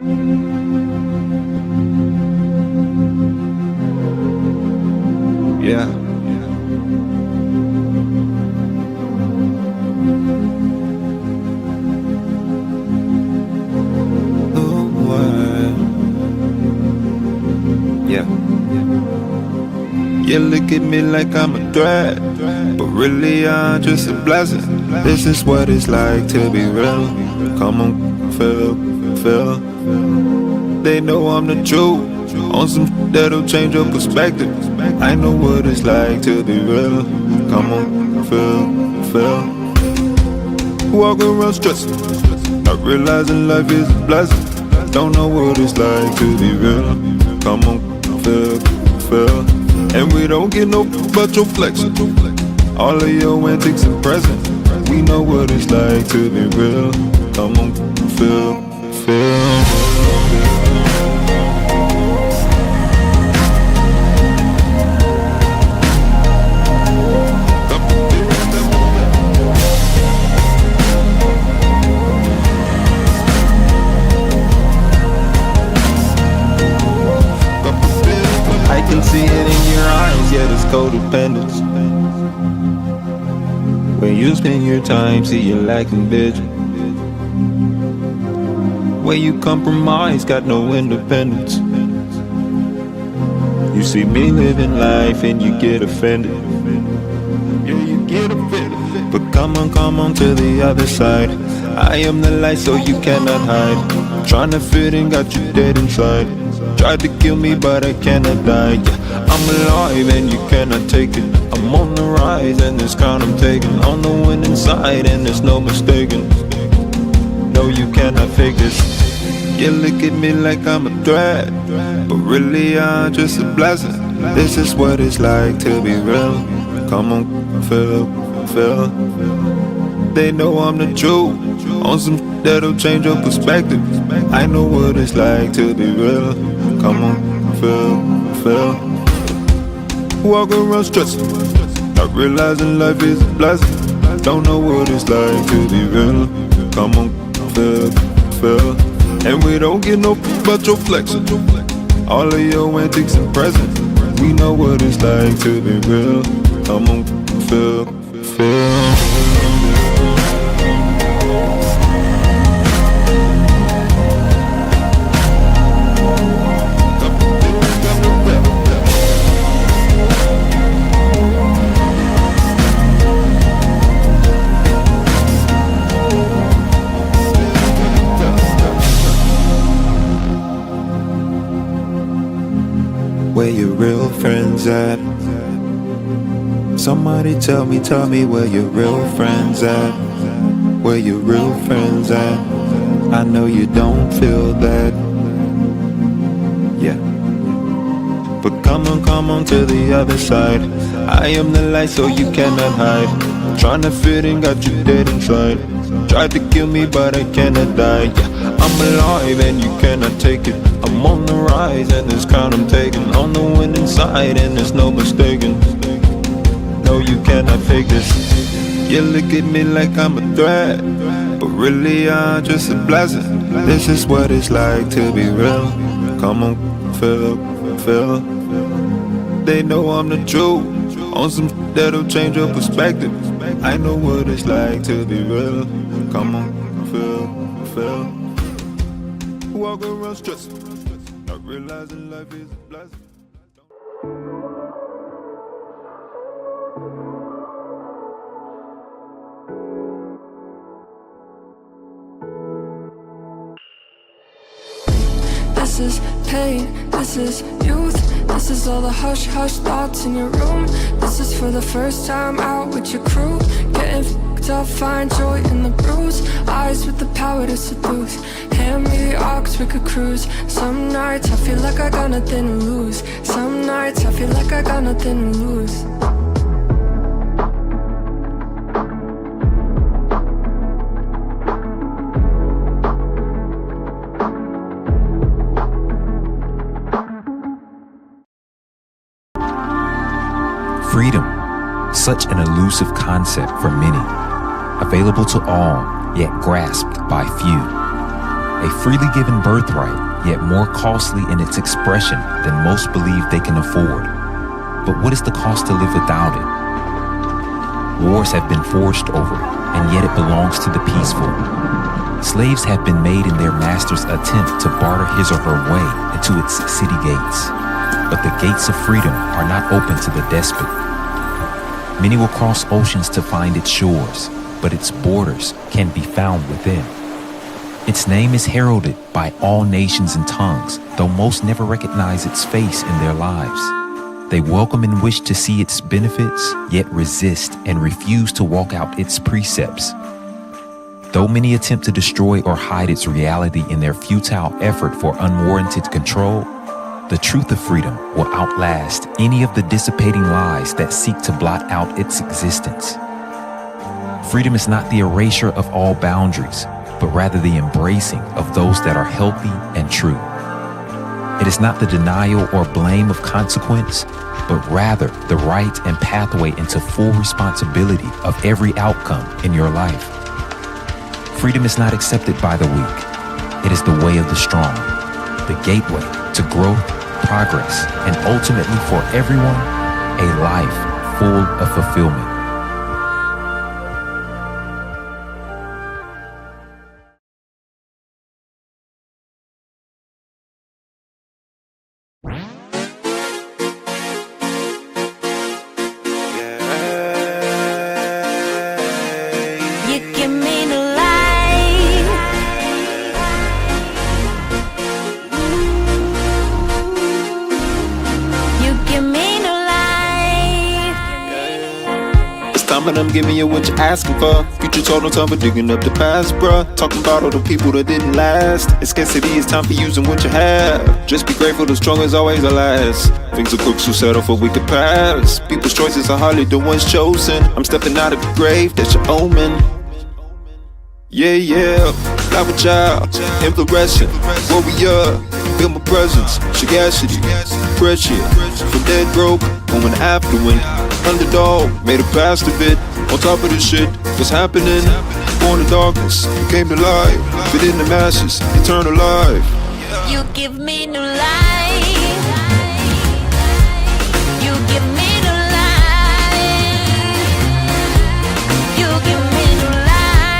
Yeah. Oh, what? Yeah. You look at me like I'm a threat, but really I'm just a blessing. This is what it's like to be real. Come on, feel. They know I'm the truth. On some that'll change your perspective. I know what it's like to be real. Come on, feel. Walk around stressing, not realizing life is a blessing. Don't know what it's like to be real. Come on, feel. And we don't get no but your flexing. All of your antics and presents. We know what it's like to be real. Come on, feel. I can see it in your eyes, yeah, it's codependence. When you spend your time, see you're lacking vision. When you compromise, got no independence. You see me living life and you get offended. Yeah, you get offended. But come on to the other side. I am the light so you cannot hide. Trying to fit in, got you dead inside. Tried to kill me but I cannot die, yeah. I'm alive and you cannot take it. I'm on the rise and this crown I'm taking. On the winning side and there's no mistaking. No, you cannot fake this. You look at me like I'm a threat, but really I'm just a blessing. This is what it's like to be real. Come on, feel. They know I'm the truth. On some that'll change your perspective. I know what it's like to be real. Come on, feel. Walk around stressing, not realizing life is a blessing. Don't know what it's like to be real. Come on, feel. And we don't get no but your flexing. All of your antics and presents. We know what it's like to be real. Come on, feel. Where your real friends at? Somebody tell me where your real friends at? Where your real friends at? I know you don't feel that. Yeah. But come on to the other side. I am the light so you cannot hide. Trying to fit in, got you dead inside. Tried to kill me but I cannot die, yeah. I'm alive and you cannot take it. I'm on the rise and this crown I'm taking. On the winning side and there's no mistaking. No, you cannot fake this. You look at me like I'm a threat, but really I'm just a blessing. This is what it's like to be real. Come on, feel. They know I'm the truth. On some that'll change your perspective. I know what it's like to be real. Come on, feel. Walk around stressing, not realizing life is a blessing. This is pain, this is youth. This is all the hush thoughts in your room. This is for the first time out with your crew. Getting f***ed up, find joy in the bruise. Eyes with the power to seduce. Hand me the aux, we could cruise. Some nights I feel like I got nothing to lose. Some nights I feel like I got nothing to lose. Freedom, such an elusive concept for many, available to all, yet grasped by few. a freely given birthright, yet more costly in its expression than most believe they can afford. But what is the cost to live without it? Wars have been forged over it, and yet it belongs to the peaceful. Slaves have been made in their master's attempt to barter his or her way into its city gates. But the gates of freedom are not open to the despot. Many will cross oceans to find its shores, but its borders can be found within. Its name is heralded by all nations and tongues, though most never recognize its face in their lives. They welcome and wish to see its benefits, yet resist and refuse to walk out its precepts. Though many attempt to destroy or hide its reality in their futile effort for unwarranted control, the truth of freedom will outlast any of the dissipating lies that seek to blot out its existence. Freedom is not the erasure of all boundaries, but rather the embracing of those that are healthy and true. It is not the denial or blame of consequence, but rather the right and pathway into full responsibility of every outcome in your life. Freedom is not accepted by the weak. It is the way of the strong, the gateway to growth, progress, and ultimately for everyone, a life full of fulfillment. And I'm giving you what you're asking for. Future told no time for digging up the past, bruh. Talking about all the people that didn't last. And scarcity is time for using what you have. Just be grateful, the strong is always the last. Things are crooks who settle for weaker paths. People's choices are hardly the ones chosen. I'm stepping out of the grave, that's your omen. Yeah, yeah, flower child, in progression, warrior, feel my presence, sagacity, pressure, from dead broke, going affluent, underdog, made a past of it, on top of this shit, what's happening, born in darkness, came to life, within the masses, eternal life. You give me new life, you give me new life, you give me new life,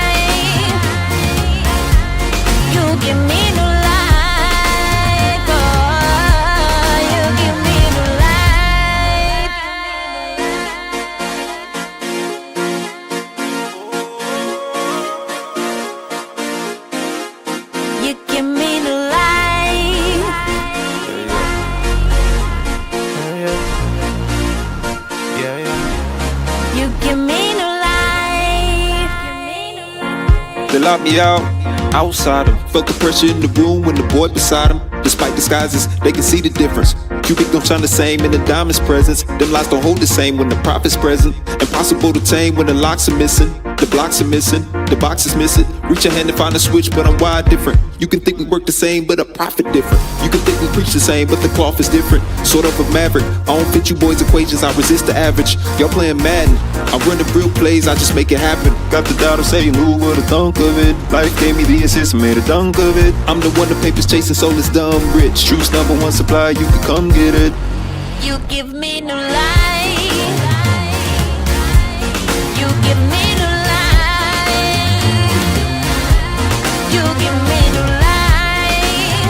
you give me new life, oh, you give me new life. You give me new life. You give me new life. They locked me out, outsider. Felt the pressure in the room when the boy beside him. Despite disguises, they can see the difference. Cubic don't shine the same in the diamond's presence. Them lights don't hold the same when the prophet's present. Impossible to tame when the locks are missing. The blocks are missing, the box is missing. Reach your hand to find a switch, but I'm wired different. You can think we work the same, but a profit different. You can think we preach the same, but the cloth is different. Sort of a maverick, I don't fit you boys' equations, I resist the average. Y'all playing Madden, I'm running real plays, I just make it happen. Got the doubt of saying who would've thunk of it. Life gave me the assist, made a dunk of it. I'm the one the papers chasing, soul is dumb rich. Truth's number one supply, you can come get it. You give me new life. You give me new life. You give me new life.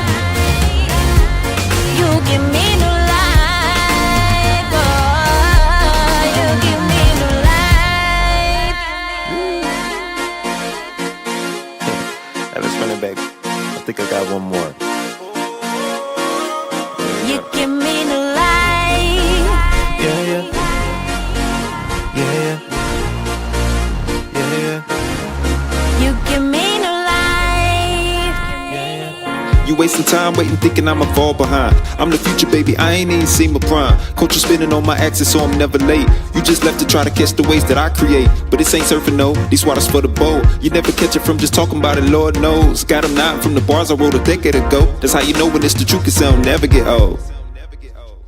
You give me new life. Oh, you give me new life. Hey, let's run it back. I think I got one more. You give me new life. You give me new life. You wasting time waiting, thinking I'ma fall behind. I'm the future, baby, I ain't even seen my prime. Culture spinning on my axis, so I'm never late. You just left to try to catch the waves that I create. But this ain't surfing, no, these waters for the boat. You never catch it from just talking about it, Lord knows. Got them not from the bars I wrote a decade ago. That's how you know when it's the truth, 'cause it'll never get old.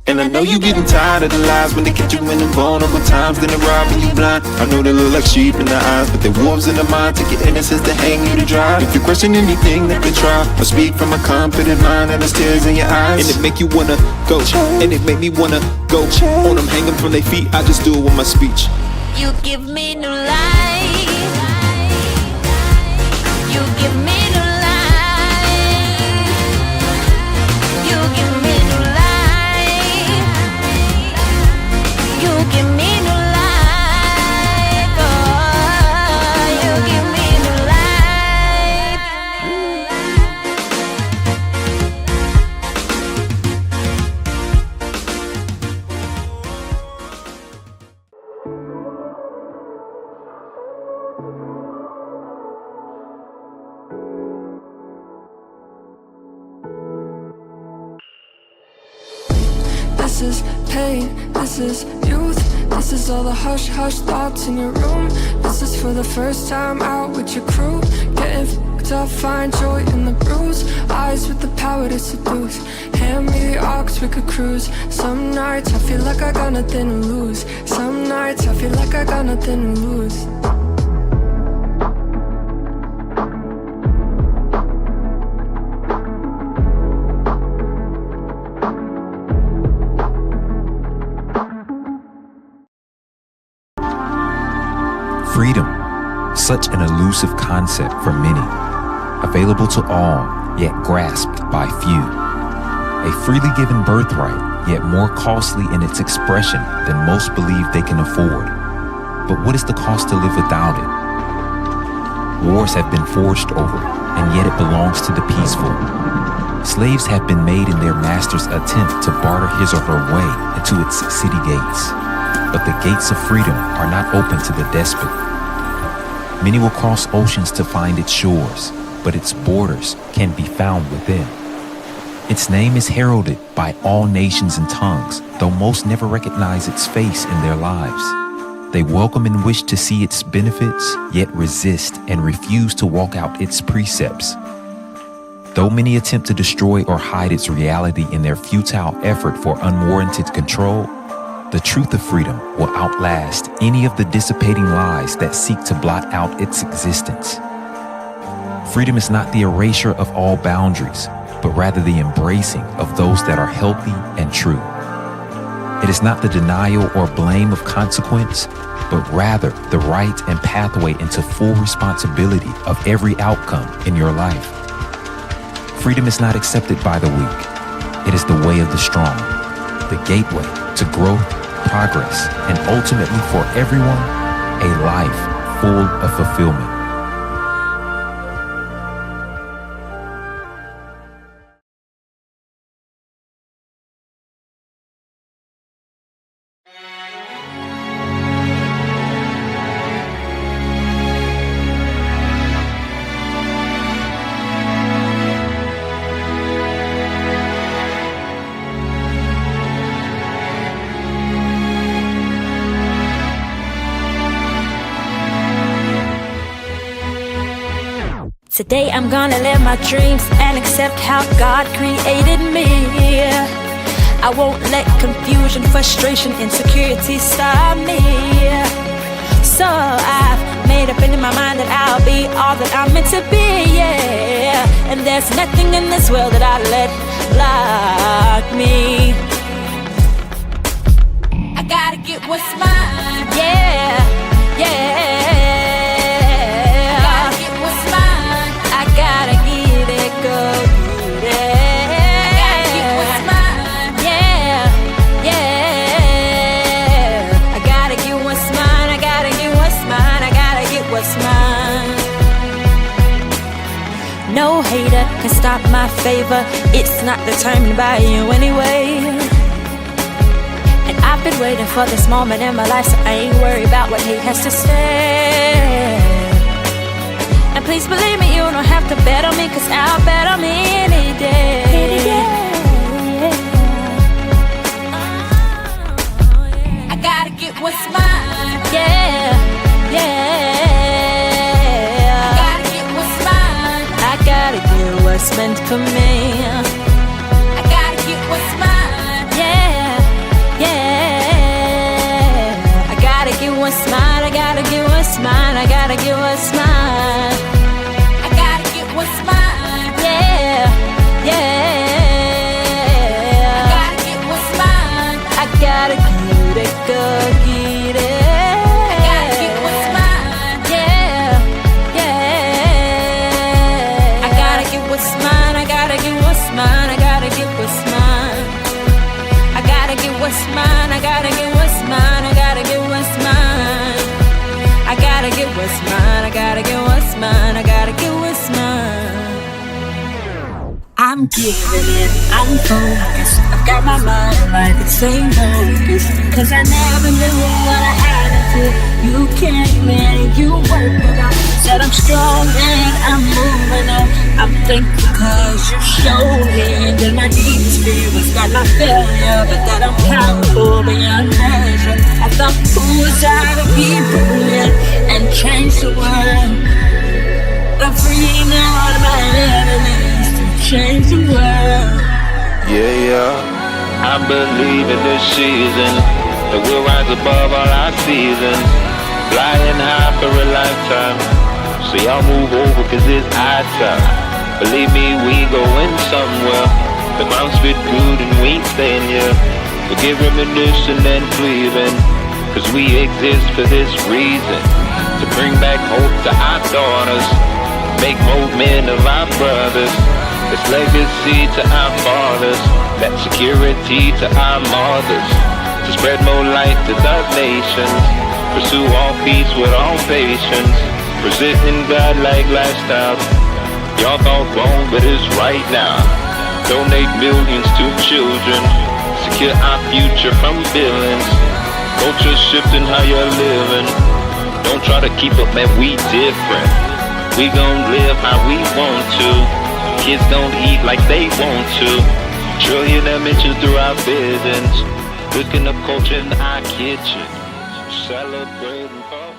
And I know you getting tired of the lies when they catch you in the vulnerable times, then they're robbing you blind. I know they look like sheep in the eyes, but they're wolves in the mind. Take your innocence to hang you to dry. If you question anything that they try, or speak from a confident mind, and there's tears in your eyes, and it make you wanna go, and it make me wanna go on them, hang them from their feet. I just do it with my speech. You give me new life. You give me new life. You give me new life. You give me new life. Oh, you give me new life. This is pain, this is youth. This is all the hush hush thoughts in your room. This is for the first time out with your crew. Getting f***ed up, find joy in the bruise. Eyes with the power to seduce. Hand me the aux, we could cruise. Some nights I feel like I got nothing to lose. Some nights I feel like I got nothing to lose. Freedom, such an elusive concept for many, available to all, yet grasped by few. A freely given birthright, yet more costly in its expression than most believe they can afford. But what is the cost to live without it? Wars have been forged over it, and yet it belongs to the peaceful. Slaves have been made in their master's attempt to barter his or her way into its city gates. But the gates of freedom are not open to the despot. Many will cross oceans to find its shores, but its borders can be found within. Its name is heralded by all nations and tongues, though most never recognize its face in their lives. They welcome and wish to see its benefits, yet resist and refuse to walk out its precepts. Though many attempt to destroy or hide its reality in their futile effort for unwarranted control, the truth of freedom will outlast any of the dissipating lies that seek to blot out its existence. Freedom is not the erasure of all boundaries, but rather the embracing of those that are healthy and true. It is not the denial or blame of consequence, but rather the right and pathway into full responsibility of every outcome in your life. Freedom is not accepted by the weak. It is the way of the strong, the gateway to growth, progress, and ultimately for everyone, a life full of fulfillment. Today I'm gonna live my dreams and accept how God created me. I won't let confusion, frustration, insecurity stop me. So I've made up in my mind that I'll be all that I'm meant to be, yeah. And there's nothing in this world that I let block me. I gotta get what's mine, yeah, yeah. No hater can stop my favor. It's not determined by you anyway. And I've been waiting for this moment in my life, so I ain't worried about what he has to say. And please believe me, you don't have to bet on me, cause I'll bet on me any day. I gotta get what's mine, yeah, yeah. What's meant for me, I gotta get what's mine, yeah, go get it. I gotta get what's mine. Yeah, yeah. I gotta get what's mine. I gotta get what's mine. I gotta get what's mine. I gotta get what's mine. I gotta get what's mine. I gotta get what's mine. I gotta get what's mine. I gotta get what's mine. I gotta get what's mine. I'm giving it, I'm focused. I've got my mind right, it's same focus. Cause I never knew what I had until you came in, you worked it out. Said I'm strong and I'm moving on. I'm thankful cause you showed me that my deepest fear was not my failure, but that I'm powerful beyond measure. I thought who was I to be brilliant and change the world? I'm freeing all of my enemies to change the world. Yeah, I believe in this season that we'll rise above all our seasons, flying high for a lifetime. So y'all move over cause it's high time. Believe me, we going somewhere. The ground's fit good and we ain't staying here. Forget reminiscing and grieving, cause we exist for this reason, to bring back hope to our daughters, make more men of our brothers. This legacy to our fathers, that security to our mothers, to spread more light to the nations, pursue all peace with all patience, presenting God-like lifestyle. Y'all thought wrong, but it's right now. Donate millions to children, secure our future from billions. Culture shifting how you're living. Don't try to keep up, man, we different. We gon' live how we want to. Kids don't eat like they want to. Trillion dimensions through our buildings. Cooking up culture in our kitchen. Celebrating forever.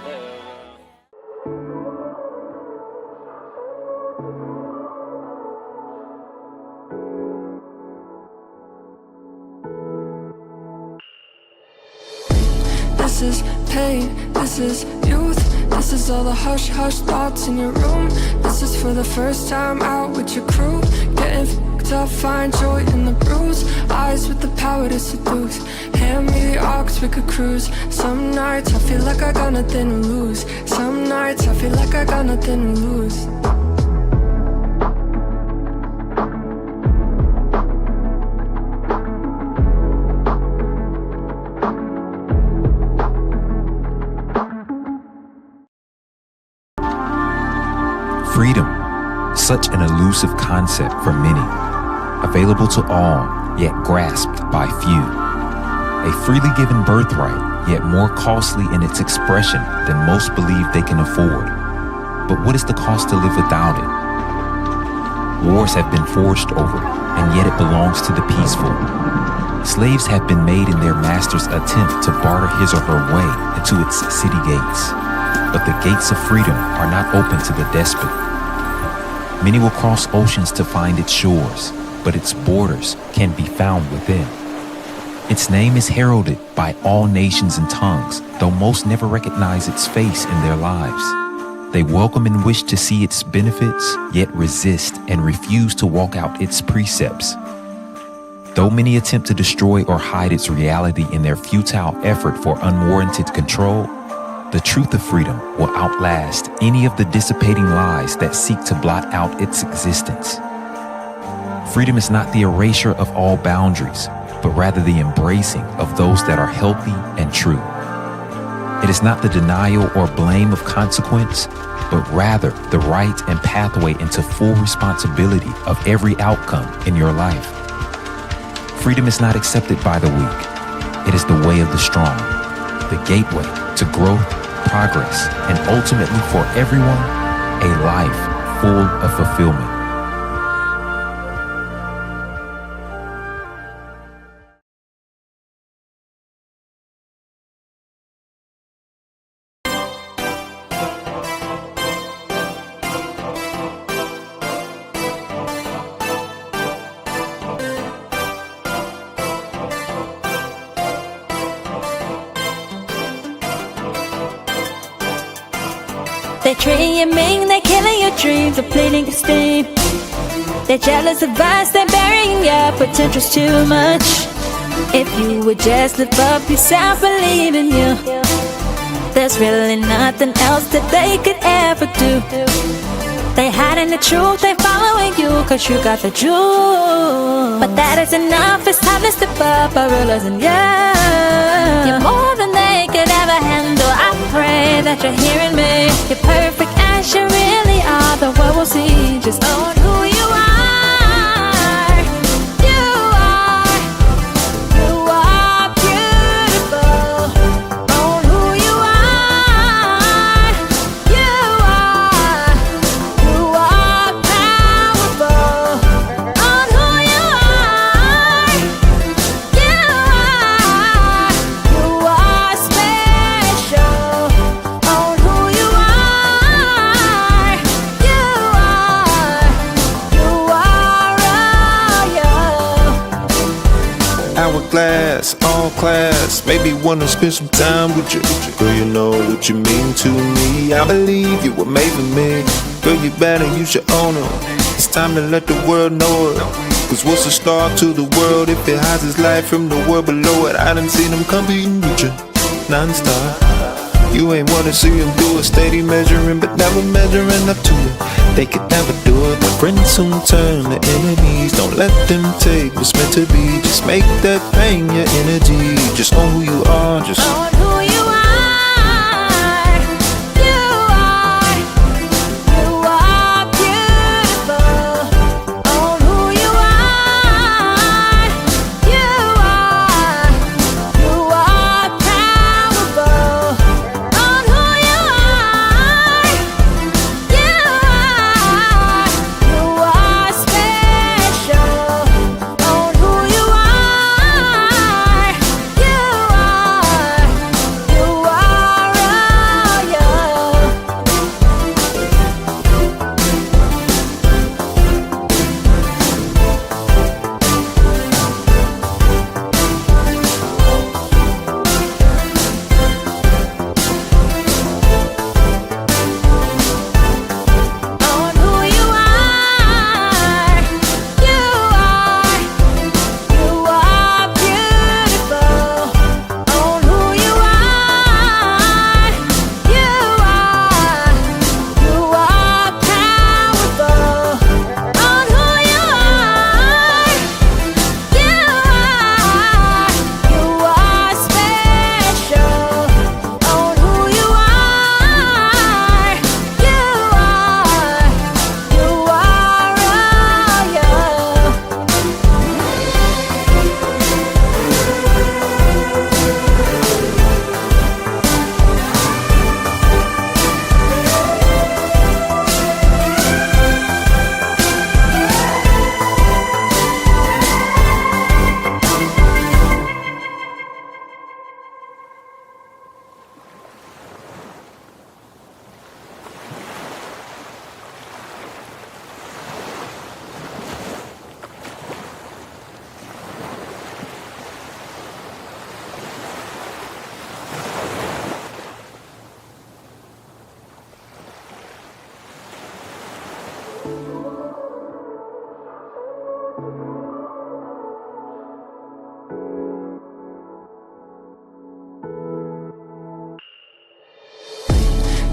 This is pain, this is youth. This is all the hush hush thoughts in your room. This is for the first time out with your crew. Getting f***ed up, find joy in the bruise. Eyes with the power to seduce. Hand me the aux, we could cruise. Some nights I feel like I got nothing to lose. Some nights I feel like I got nothing to lose. Freedom, such an elusive concept for many, available to all, yet grasped by few. A freely given birthright, yet more costly in its expression than most believe they can afford. But what is the cost to live without it? Wars have been forged over it, and yet it belongs to the peaceful. Slaves have been made in their master's attempt to barter his or her way into its city gates. But the gates of freedom are not open to the despot. Many will cross oceans to find its shores, but its borders can be found within. Its name is heralded by all nations and tongues, though most never recognize its face in their lives. They welcome and wish to see its benefits, yet resist and refuse to walk out its precepts. Though many attempt to destroy or hide its reality in their futile effort for unwarranted control, the truth of freedom will outlast any of the dissipating lies that seek to blot out its existence. Freedom is not the erasure of all boundaries, but rather the embracing of those that are healthy and true. It is not the denial or blame of consequence, but rather the right and pathway into full responsibility of every outcome in your life. Freedom is not accepted by the weak. It is the way of the strong, the gateway to growth, progress, and ultimately for everyone, a life full of fulfillment. They're treating you mean, they're killing your dreams, they're pleading esteem. They're jealous of us, they're burying your potentials too much. If you would just lift up yourself, believe in you, there's really nothing else that they could ever do. They hiding the truth, they following you, cause you got the juice. But that is enough, it's time to step up, I realizing, yeah, you're more than they could ever handle. I pray that you're hearing me. You're perfect as you really are. The world will see just own who you are. Hourglass, all class, maybe wanna spend some time with you. Girl, you know what you mean to me. I believe you were made for me. Girl, you better use your own it. It's time to let the world know it. Cause what's a star to the world if it hides its light from the world below it? I done seen them competing with you, non-stop. You ain't wanna see them do it, steady measuring but never measuring up to it. They could never do it, but friends soon turn to enemies. Don't let them take what's meant to be. Just make that pain your energy. Just own who you are, just own who you are.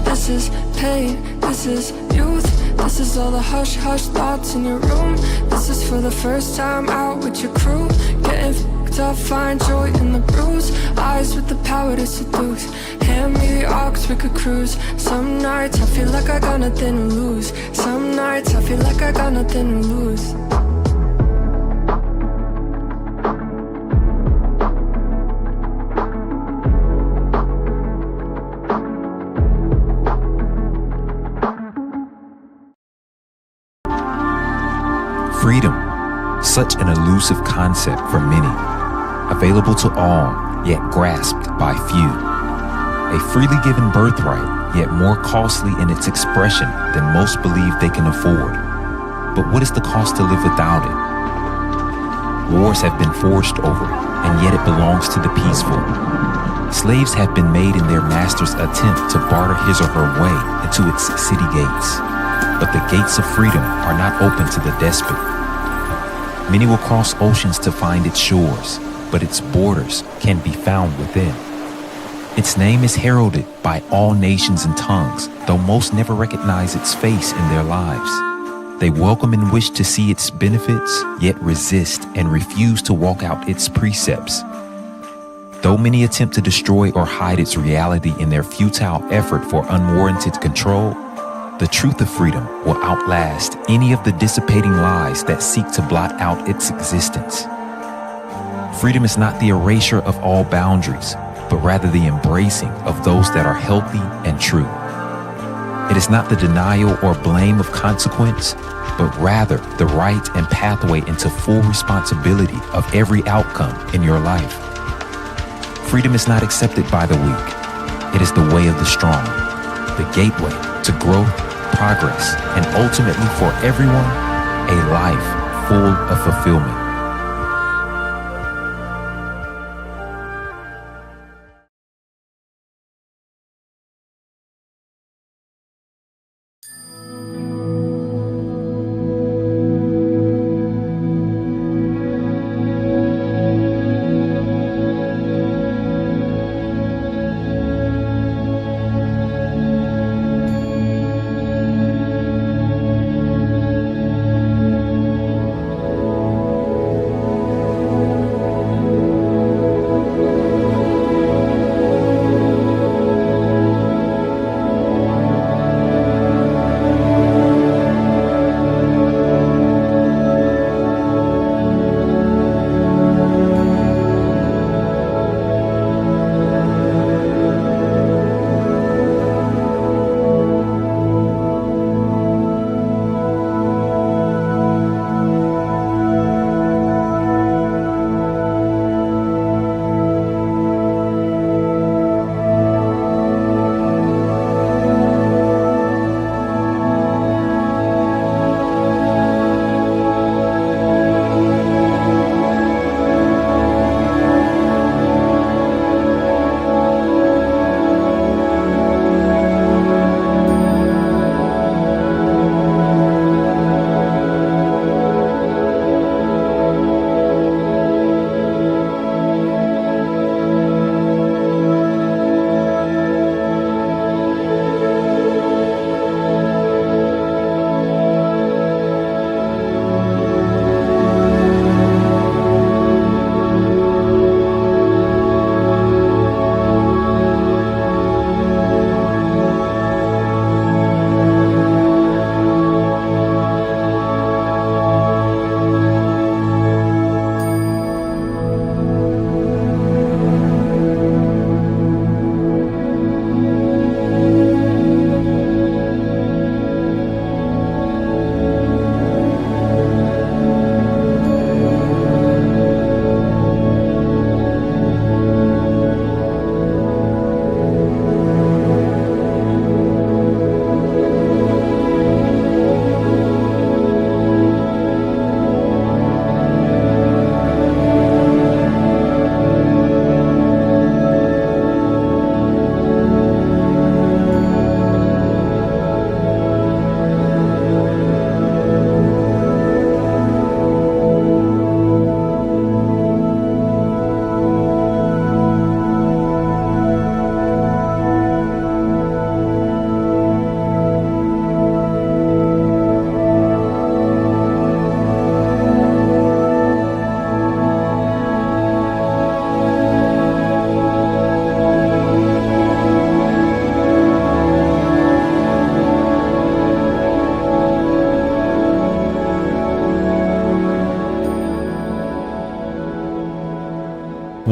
This is pain, this is youth. This is all the hush hush thoughts in your room. This is for the first time out with your crew. Getting f***ed up, find joy in the bruise. Eyes with the power to seduce. Hand me the aux, we could cruise. Some nights I feel like I got nothing to lose. Some nights I feel like I got nothing to lose. Freedom, such an elusive concept for many, available to all, yet grasped by few. A freely given birthright, yet more costly in its expression than most believe they can afford. But what is the cost to live without it? Wars have been forged over it, and yet it belongs to the peaceful. Slaves have been made in their master's attempt to barter his or her way into its city gates. But the gates of freedom are not open to the despot. Many will cross oceans to find its shores, but its borders can be found within. Its name is heralded by all nations and tongues, though most never recognize its face in their lives. They welcome and wish to see its benefits, yet resist and refuse to walk out its precepts. Though many attempt to destroy or hide its reality in their futile effort for unwarranted control, the truth of freedom will outlast any of the dissipating lies that seek to blot out its existence. Freedom is not the erasure of all boundaries, but rather the embracing of those that are healthy and true. It is not the denial or blame of consequence, but rather the right and pathway into full responsibility of every outcome in your life. Freedom is not accepted by the weak. It is the way of the strong, the gateway to growth, progress, and ultimately for everyone, a life full of fulfillment.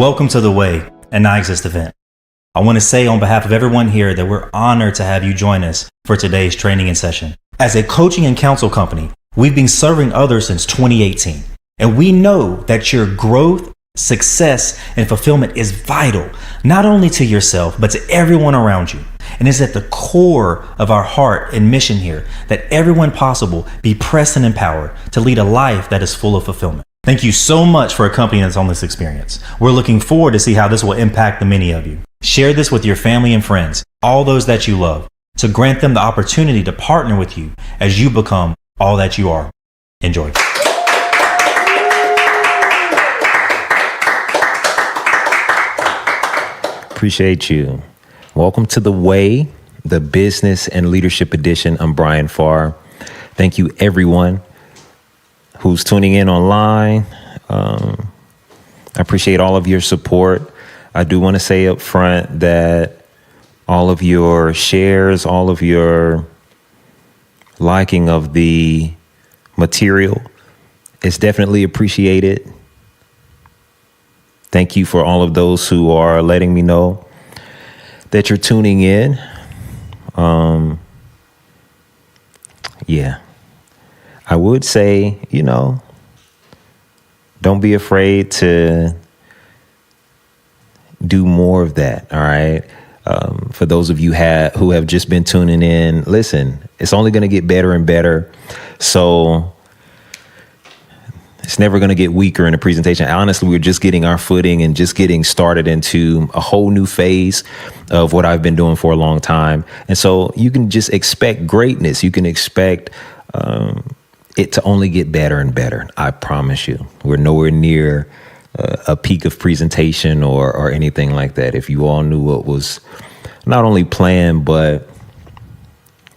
Welcome to The Way, an Iexist event. I want to say on behalf of everyone here that we're honored to have you join us for today's training and session. As a coaching and counsel company, we've been serving others since 2018, and we know that your growth, success, and fulfillment is vital, not only to yourself, but to everyone around you. And it's at the core of our heart and mission here that everyone possible be pressed and empowered to lead a life that is full of fulfillment. Thank you so much for accompanying us on this experience. We're looking forward to see how this will impact the many of you. Share this with your family and friends, all those that you love, to grant them the opportunity to partner with you as you become all that you are. Enjoy. appreciate you. Welcome to The Way, the Business and Leadership Edition. I'm Bryan Pharr. Thank you, everyone who's tuning in online. I appreciate all of your support. I do want to say up front that all of your shares, all of your liking of the material is definitely appreciated. Thank you for all of those who are letting me know that you're tuning in. Yeah, I would say, don't be afraid to do more of that. All right. For those of you who have just been tuning in, listen, it's only going to get better and better. So it's never going to get weaker in a presentation. Honestly, we're just getting our footing and just getting started into a whole new phase of what I've been doing for a long time. And so you can just expect greatness. You can expect it to only get better and better. I promise you. We're nowhere near a peak of presentation or anything like that. If you all knew what was not only planned, but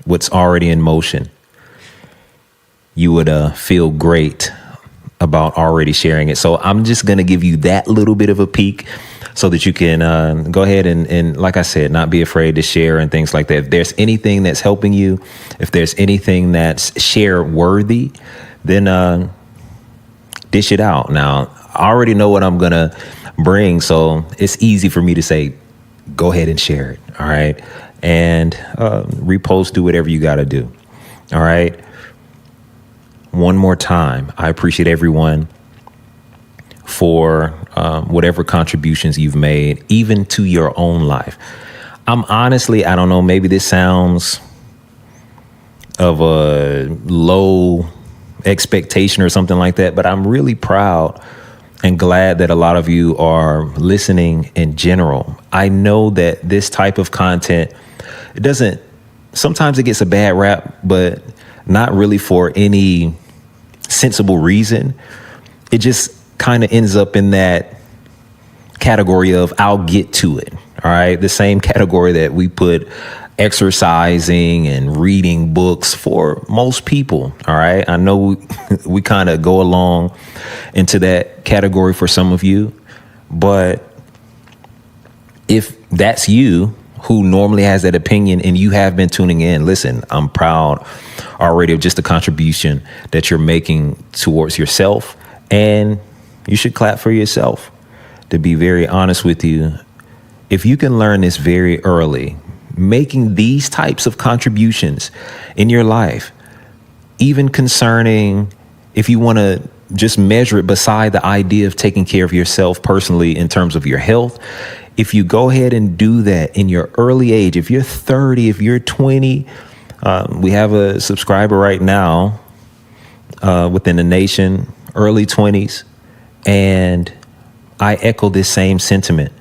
what's already in motion, you would feel great about already sharing it. So I'm just going to give you that little bit of a peek so that you can go ahead and, like I said, not be afraid to share and things like that. If there's anything that's helping you, if there's anything that's share worthy, then dish it out. Now, I already know what I'm going to bring, so it's easy for me to say, go ahead and share it. All right. And repost, do whatever you got to do. All right. One more time, I appreciate everyone for whatever contributions you've made, even to your own life. I'm honestly, I don't know, maybe this sounds of a low expectation or something like that, but I'm really proud and glad that a lot of you are listening in general. I know that this type of content, sometimes it gets a bad rap, but not really for any sensible reason. It just kind of ends up in that category of I'll get to it. All right. The same category that we put exercising and reading books for most people. All right. I know we kind of go along into that category for some of you, but if that's you who normally has that opinion and you have been tuning in, listen, I'm proud already of just the contribution that you're making towards yourself, and you should clap for yourself. To be very honest with you, if you can learn this very early, making these types of contributions in your life, even concerning if you want to just measure it beside the idea of taking care of yourself personally in terms of your health, if you go ahead and do that in your early age, if you're 30, if you're 20, we have a subscriber right now within the nation, early 20s, and I echo this same sentiment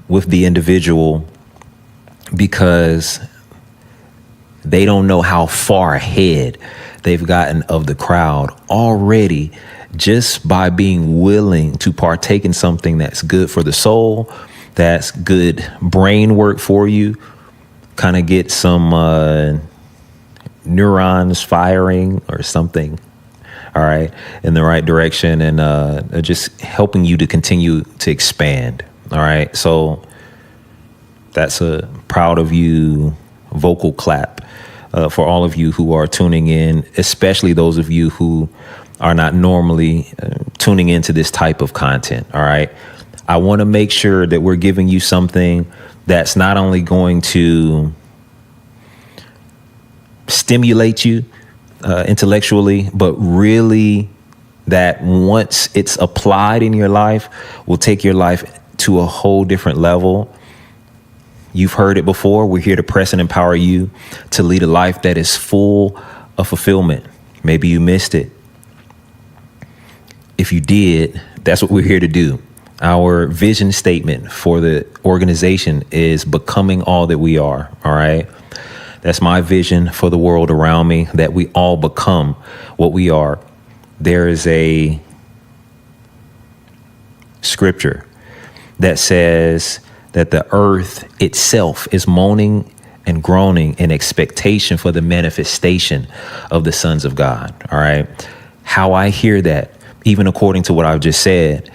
with the individual because they don't know how far ahead they've gotten of the crowd already just by being willing to partake in something that's good for the soul, that's good brain work for you, kind of get some neurons firing or something, all right, in the right direction, and just helping you to continue to expand, all right? So that's a proud of you vocal clap for all of you who are tuning in, especially those of you who are not normally tuning into this type of content, all right? I want to make sure that we're giving you something that's not only going to stimulate you intellectually, but really that once it's applied in your life, will take your life to a whole different level. You've heard it before. We're here to press and empower you to lead a life that is full of fulfillment. Maybe you missed it. If you did, that's what we're here to do. Our vision statement for the organization is becoming all that we are. All right. That's my vision for the world around me, that we all become what we are. There is a scripture that says that the earth itself is moaning and groaning in expectation for the manifestation of the sons of God. All right. How I hear that, even according to what I've just said,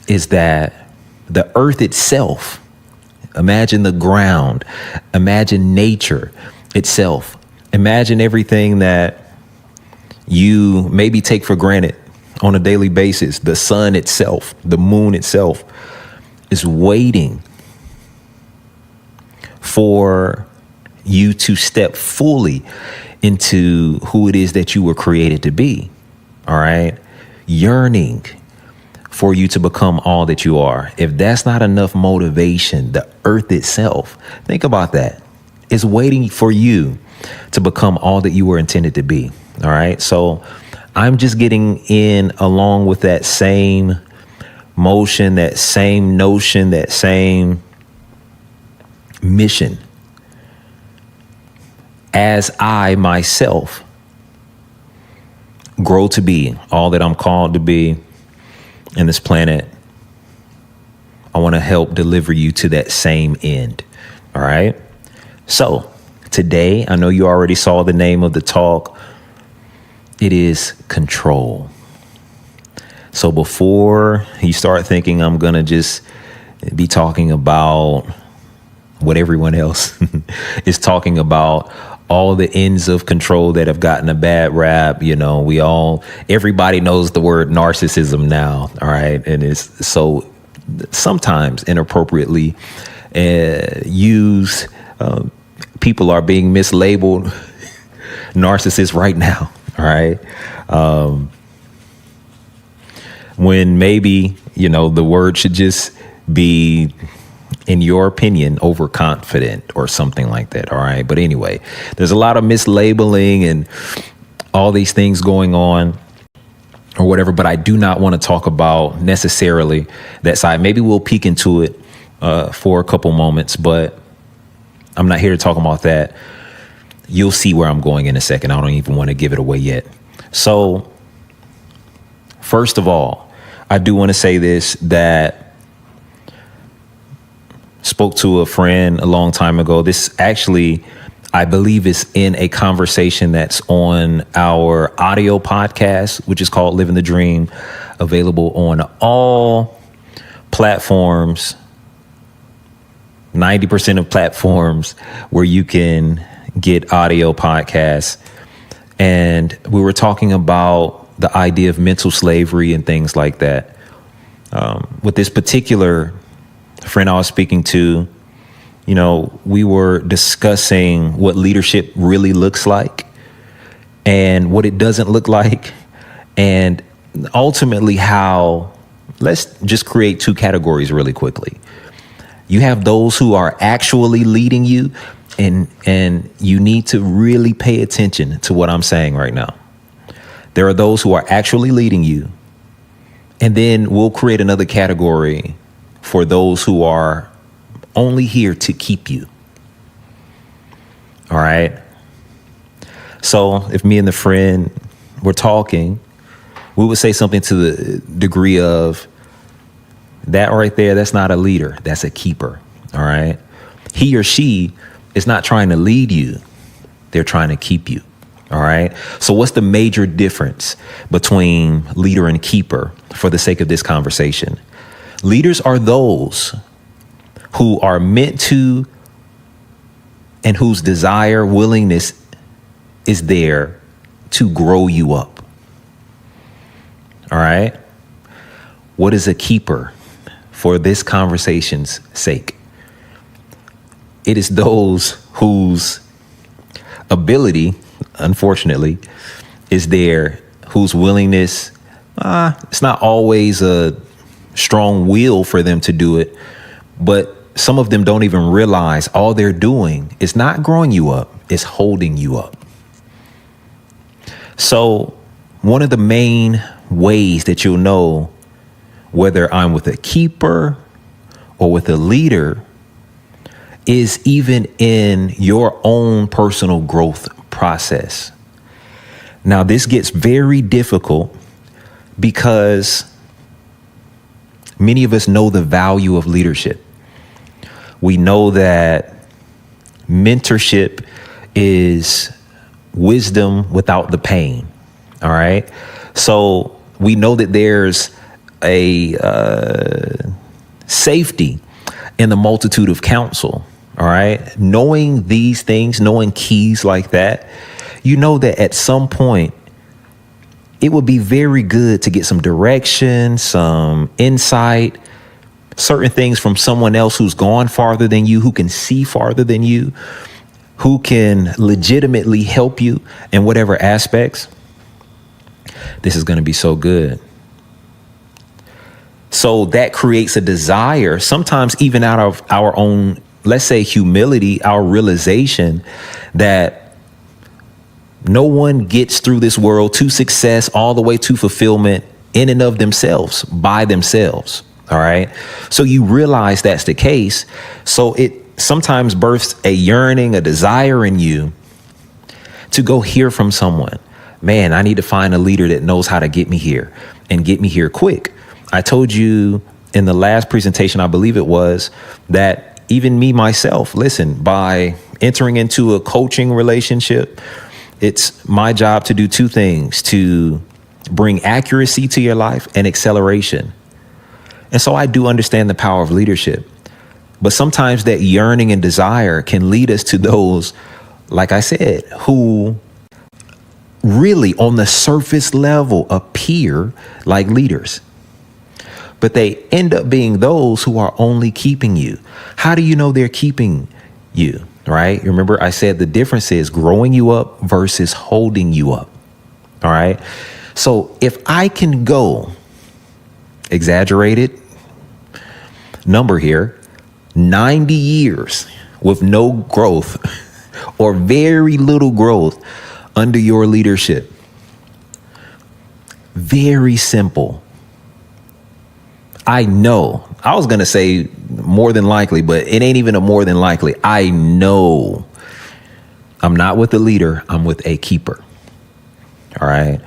is that the earth itself, imagine the ground, imagine nature itself, imagine everything that you maybe take for granted on a daily basis. The sun itself, the moon itself is waiting for you to step fully into who it is that you were created to be. All right. Yearning for you to become all that you are. If that's not enough motivation, the earth itself, think about that, is waiting for you to become all that you were intended to be. All right. So I'm just getting in along with that same motion, that same notion, that same mission, as I myself grow to be all that I'm called to be in this planet. I want to help deliver you to that same end. All right. So today, I know you already saw the name of the talk. It is control. So before you start thinking I'm going to just be talking about what everyone else is talking about, all the ends of control that have gotten a bad rap, everybody knows the word narcissism now. All right. And it's so sometimes inappropriately used. People are being mislabeled narcissists right now. All right. When maybe, the word should just be, in your opinion, overconfident or something like that. All right. But anyway, there's a lot of mislabeling and all these things going on or whatever. But I do not want to talk about necessarily that side. Maybe we'll peek into it for a couple moments, but I'm not here to talk about that. You'll see where I'm going in a second. I don't even want to give it away yet. So first of all, I do want to say this, that spoke to a friend a long time ago. This actually, I believe, is in a conversation that's on our audio podcast, which is called Living the Dream, available on all platforms, 90% of platforms where you can get audio podcasts. And we were talking about the idea of mental slavery and things like that. With this particular friend I was speaking to, we were discussing what leadership really looks like and what it doesn't look like. And ultimately how, let's just create two categories really quickly. You have those who are actually leading you, and you need to really pay attention to what I'm saying right now. There are those who are actually leading you. And then we'll create another category for those who are only here to keep you. All right. So if me and the friend were talking, we would say something to the degree of, that right there, that's not a leader, that's a keeper. All right. He or she is not trying to lead you. They're trying to keep you. All right. So what's the major difference between leader and keeper for the sake of this conversation? Leaders are those who are meant to, and whose desire, willingness is there to grow you up. All right. What is a keeper for this conversation's sake? It is those whose ability, unfortunately, is there, whose willingness, it's not always a strong will for them to do it, but some of them don't even realize all they're doing is not growing you up, it's holding you up. So one of the main ways that you'll know whether I'm with a keeper or with a leader is even in your own personal growth process. Now, this gets very difficult because many of us know the value of leadership. We know that mentorship is wisdom without the pain. All right. So we know that there's a safety in the multitude of counsel. All right. Knowing these things, knowing keys like that, you know that at some point it would be very good to get some direction, some insight, certain things from someone else who's gone farther than you, who can see farther than you, who can legitimately help you in whatever aspects. This is going to be so good. So that creates a desire, sometimes even out of our own, let's say, humility, our realization that no one gets through this world to success all the way to fulfillment in and of themselves, by themselves. All right. So you realize that's the case. So it sometimes births a yearning, a desire in you to go hear from someone. Man, I need to find a leader that knows how to get me here and get me here quick. I told you in the last presentation, I believe it was, that even me, myself, listen, by entering into a coaching relationship, it's my job to do two things: to bring accuracy to your life and acceleration. And so I do understand the power of leadership. But sometimes that yearning and desire can lead us to those, like I said, who really on the surface level appear like leaders, but they end up being those who are only keeping you. How do you know they're keeping you, right? Remember, I said the difference is growing you up versus holding you up. All right. So if I can go, exaggerated number here, 90 years with no growth or very little growth under your leadership, very simple. I know, I was going to say more than likely, but it ain't even a more than likely. I know I'm not with a leader, I'm with a keeper. All right.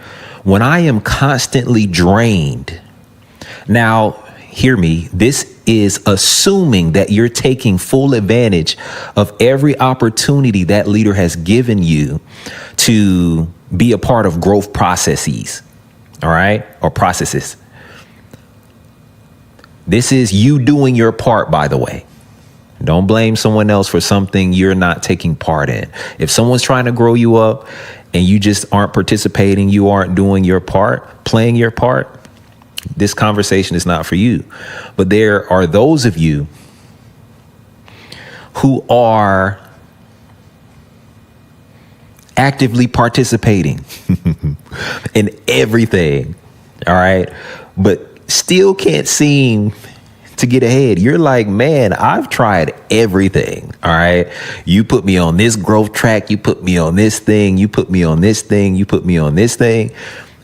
When I am constantly drained, now hear me, this is assuming that you're taking full advantage of every opportunity that leader has given you to be a part of growth processes. All right. Or processes. This is you doing your part, by the way. Don't blame someone else for something you're not taking part in. If someone's trying to grow you up and you just aren't participating, you aren't doing your part, playing your part, this conversation is not for you. But there are those of you who are actively participating in everything, all right, but still can't seem to get ahead. You're like, man, I've tried everything. All right. You put me on this growth track. You put me on this thing. You put me on this thing. You put me on this thing.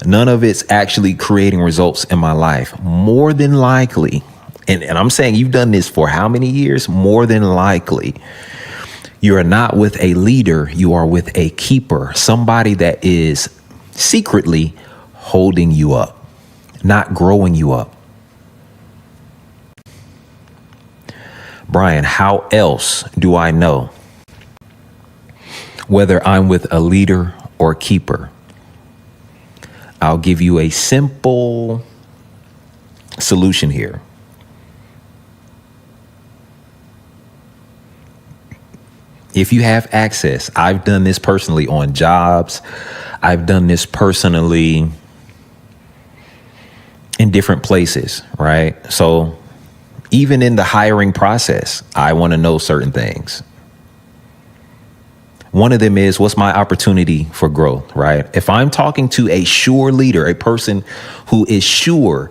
None of it's actually creating results in my life. More than likely, and I'm saying you've done this for how many years? More than likely, you are not with a leader. You are with a keeper, somebody that is secretly holding you up, not growing you up. Bryan, how else do I know whether I'm with a leader or keeper? I'll give you a simple solution here. If you have access, I've done this personally on jobs. I've done this personally in different places, right? So even in the hiring process, I want to know certain things. One of them is, what's my opportunity for growth, right? If I'm talking to a sure leader, a person who is sure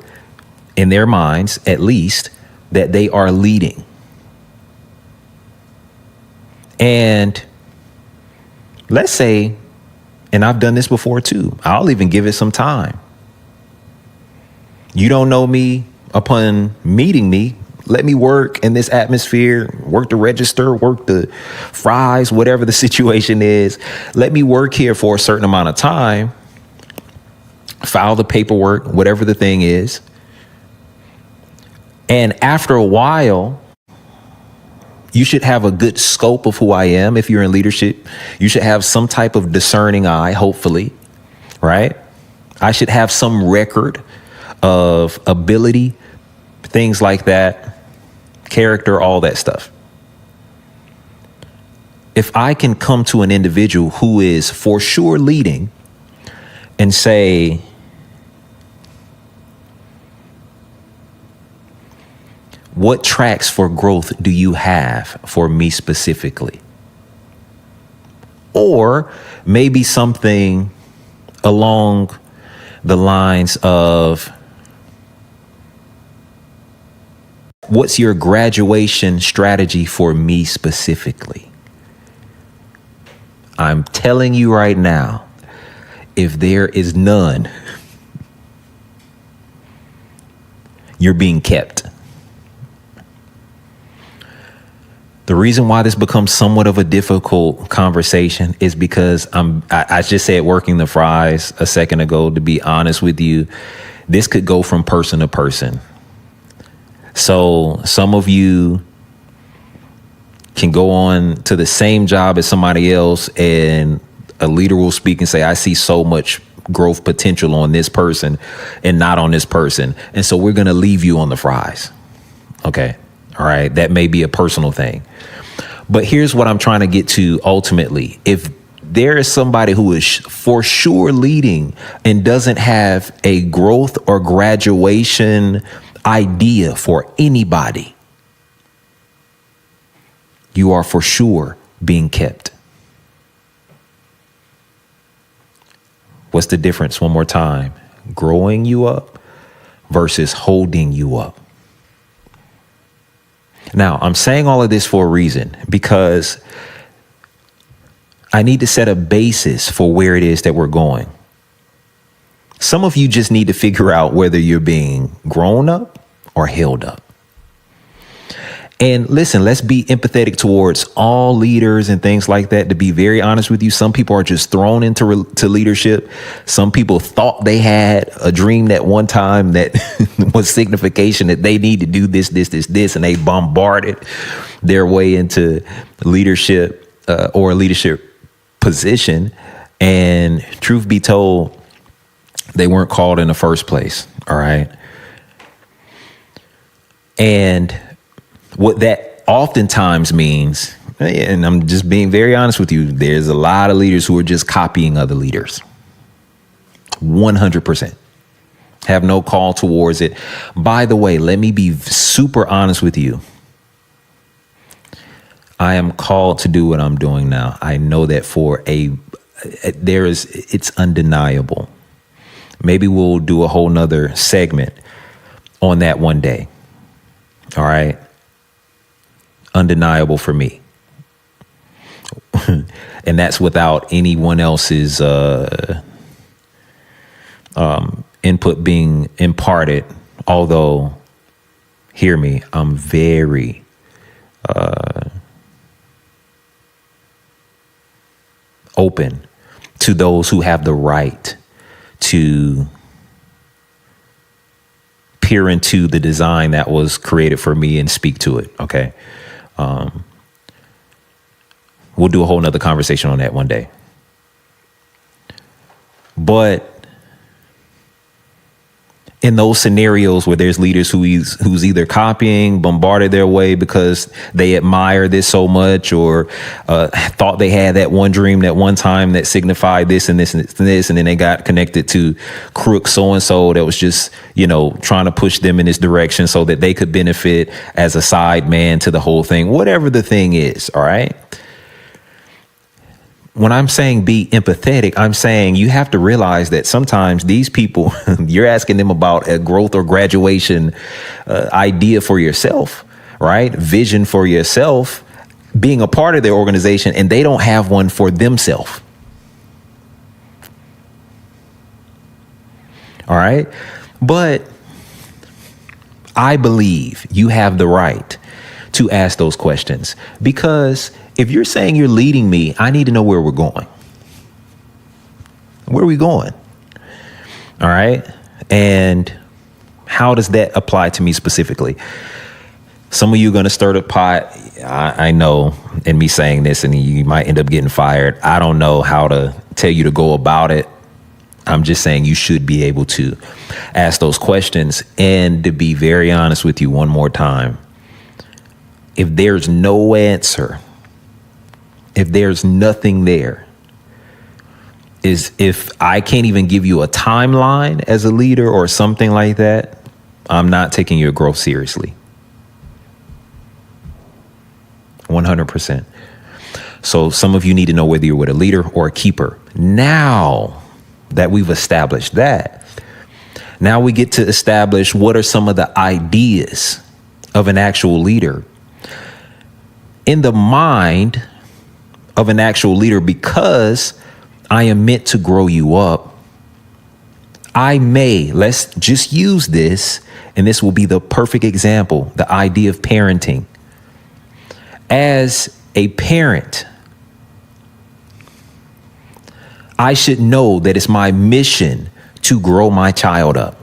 in their minds, at least, that they are leading. And let's say, and I've done this before too, I'll even give it some time. You don't know me upon meeting me. Let me work in this atmosphere, work the register, work the fries, whatever the situation is. Let me work here for a certain amount of time, file the paperwork, whatever the thing is. And after a while, You should have a good scope of who I am. If you're in leadership, you should have some type of discerning eye, hopefully, right? I should have some record of ability, things like that, character, all that stuff. If I can come to an individual who is for sure leading and say, what tracks for growth do you have for me specifically? Or maybe something along the lines of, what's your graduation strategy for me specifically? I'm telling you right now, if there is none, you're being kept. The reason why this becomes somewhat of a difficult conversation is because I just said working the fries a second ago. To be honest with you, this could go from person to person. So some of you can go on to the same job as somebody else, and a leader will speak and say, I see so much growth potential on this person and not on this person. And so we're going to leave you on the fries. Okay. All right. That may be a personal thing. But here's what I'm trying to get to ultimately. If there is somebody who is for sure leading and doesn't have a growth or graduation idea for anybody, you are for sure being kept. What's the difference? One more time. Growing you up versus holding you up. Now, I'm saying all of this for a reason, because I need to set a basis for where it is that we're going. Some of you just need to figure out whether you're being grown up or held up. And listen, let's be empathetic towards all leaders and things like that. To be very honest with you, some people are just thrown into leadership. Some people thought they had a dream that one time that was signification that they need to do this, and they bombarded their way into leadership or a leadership position. And truth be told, they weren't called in the first place. All right. And what that oftentimes means, and I'm just being very honest with you, there's a lot of leaders who are just copying other leaders. 100%. Have no call towards it. By the way, let me be super honest with you. I am called to do what I'm doing now. I know that it's undeniable. Maybe we'll do a whole nother segment on that one day. All right. Undeniable for me. And that's without anyone else's input being imparted. Although, hear me, I'm very open to those who have the right to peer into the design that was created for me and speak to it. Okay. We'll do a whole nother conversation on that one day. But in those scenarios where there's leaders who's either copying, bombarded their way because they admire this so much, or thought they had that one dream that one time that signified this and this and this, and then they got connected to crook so-and-so that was just, trying to push them in this direction so that they could benefit as a side man to the whole thing, whatever the thing is. All right. When I'm saying be empathetic, I'm saying you have to realize that sometimes these people, you're asking them about a growth or graduation idea for yourself, right? Vision for yourself, being a part of their organization, and they don't have one for themselves. All right. But I believe you have the right to ask those questions, because if you're saying you're leading me, I need to know where we're going. Where are we going? All right. And how does that apply to me specifically? Some of you are going to stir the pot. I know in me saying this, and you might end up getting fired. I don't know how to tell you to go about it. I'm just saying you should be able to ask those questions. And to be very honest with you one more time, if there's no answer, if there's nothing there, is if I can't even give you a timeline as a leader or something like that, I'm not taking your growth seriously. 100%. So some of you need to know whether you're with a leader or a keeper. Now that we've established that, now we get to establish what are some of the ideas of an actual leader in the mind of an actual leader. Because I am meant to grow you up, let's just use this, and this will be the perfect example, the idea of parenting. As a parent, I should know that it's my mission to grow my child up,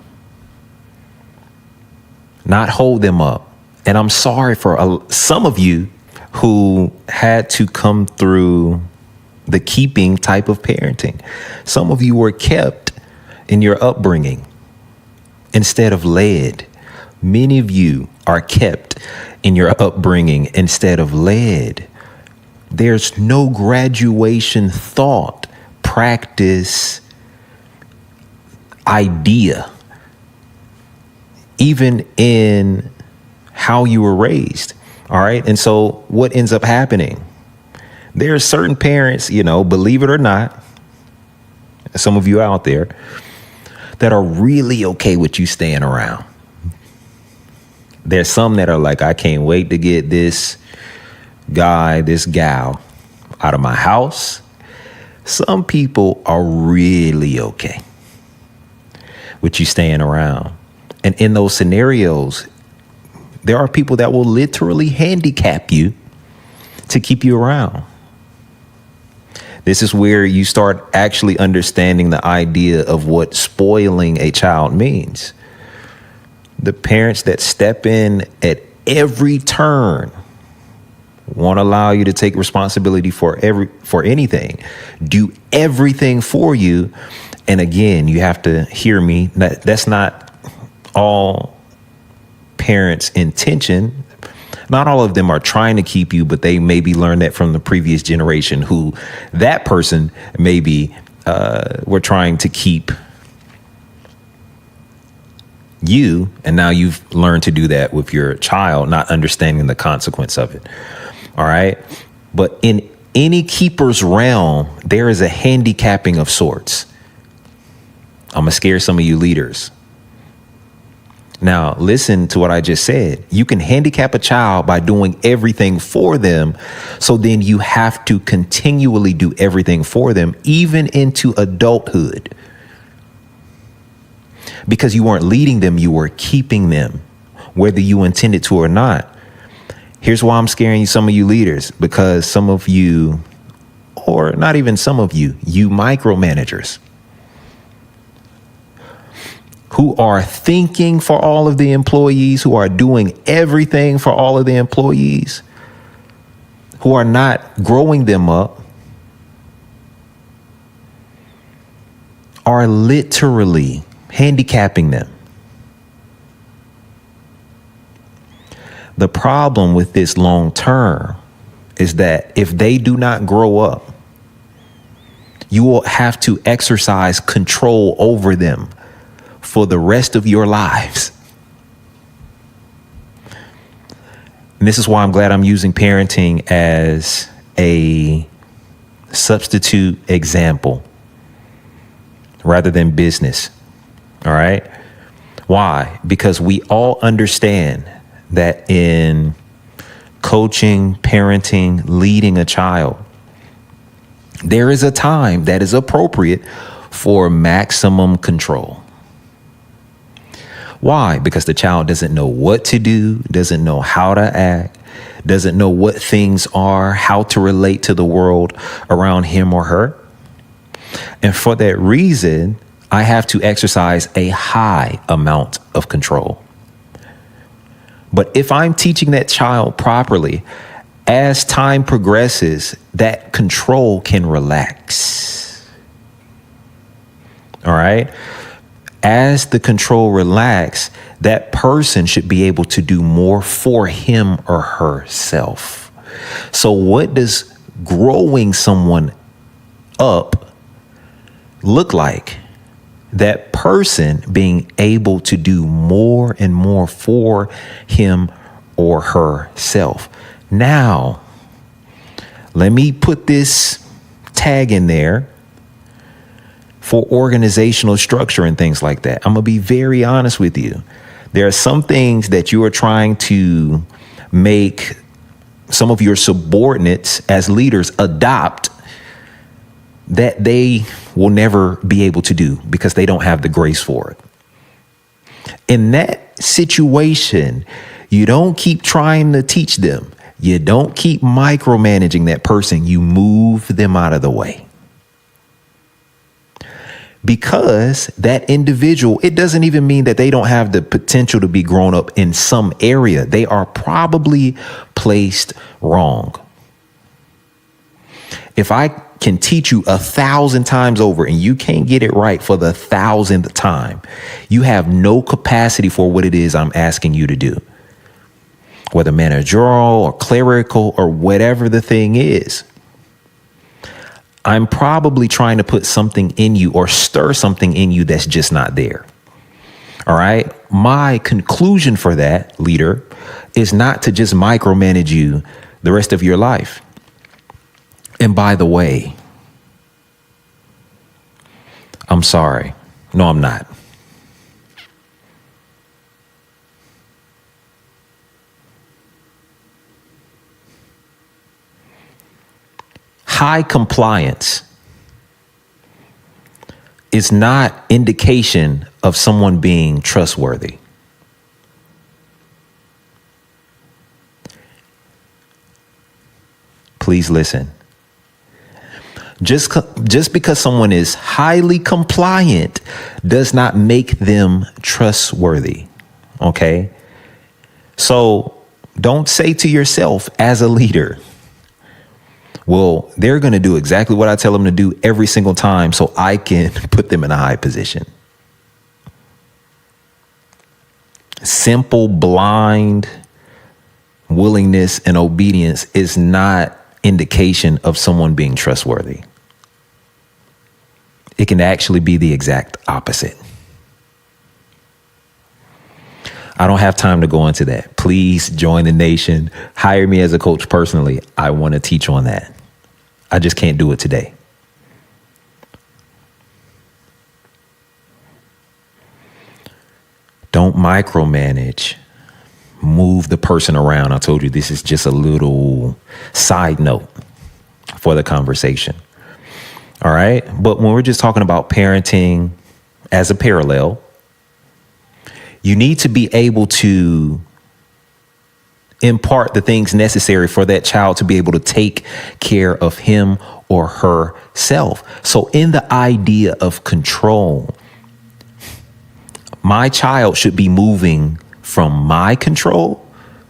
not hold them up. And I'm sorry for some of you who had to come through the keeping type of parenting. Some of you were kept in your upbringing instead of led. Many of you are kept in your upbringing instead of led. There's no graduation thought, practice, idea, even in how you were raised. All right. And so what ends up happening? There are certain parents, believe it or not, some of you out there that are really okay with you staying around. There's some that are like, I can't wait to get this guy, this gal out of my house. Some people are really okay with you staying around. And in those scenarios, there are people that will literally handicap you to keep you around. This is where you start actually understanding the idea of what spoiling a child means. The parents that step in at every turn won't allow you to take responsibility for anything, do everything for you. And again, you have to hear me. That's not all parents' intention. Not all of them are trying to keep you, but they maybe learned that from the previous generation, who that person maybe were trying to keep you, and now you've learned to do that with your child, not understanding the consequence of it. All right. But in any keeper's realm, there is a handicapping of sorts. I'm going to scare some of you leaders. Now, listen to what I just said. You can handicap a child by doing everything for them. So then you have to continually do everything for them, even into adulthood. Because you weren't leading them, you were keeping them, whether you intended to or not. Here's why I'm scaring some of you leaders, because some of you, or not even some of you, you micromanagers who are thinking for all of the employees, who are doing everything for all of the employees, who are not growing them up, are literally handicapping them. The problem with this long term is that if they do not grow up, you will have to exercise control over them for the rest of your lives. And this is why I'm glad I'm using parenting as a substitute example rather than business. All right. Why? Because we all understand that in coaching, parenting, leading a child, there is a time that is appropriate for maximum control. Why? Because the child doesn't know what to do, doesn't know how to act, doesn't know what things are, how to relate to the world around him or her. And for that reason, I have to exercise a high amount of control. But if I'm teaching that child properly, as time progresses, that control can relax. All right. As the control relax, that person should be able to do more for him or herself. So what does growing someone up look like? That person being able to do more and more for him or herself. Now, let me put this tag in there for organizational structure and things like that. I'm going to be very honest with you. There are some things that you are trying to make some of your subordinates as leaders adopt that they will never be able to do because they don't have the grace for it. In that situation, you don't keep trying to teach them. You don't keep micromanaging that person. You move them out of the way. Because that individual, it doesn't even mean that they don't have the potential to be grown up in some area. They are probably placed wrong. If I can teach you 1,000 times over and you can't get it right for the 1,000th time, you have no capacity for what it is I'm asking you to do. Whether managerial or clerical or whatever the thing is. I'm probably trying to put something in you or stir something in you that's just not there. All right. My conclusion for that, leader, is not to just micromanage you the rest of your life. And by the way, I'm sorry. No, I'm not. High compliance is not indication of someone being trustworthy. Please listen. Just because someone is highly compliant does not make them trustworthy. Okay? So don't say to yourself as a leader, well, they're going to do exactly what I tell them to do every single time so I can put them in a high position. Simple, blind willingness and obedience is not indication of someone being trustworthy. It can actually be the exact opposite. I don't have time to go into that. Please join the nation. Hire me as a coach personally. I want to teach on that. I just can't do it today. Don't micromanage. Move the person around. I told you this is just a little side note for the conversation. All right. But when we're just talking about parenting as a parallel, you need to be able to impart the things necessary for that child to be able to take care of him or herself. So in the idea of control, my child should be moving from my control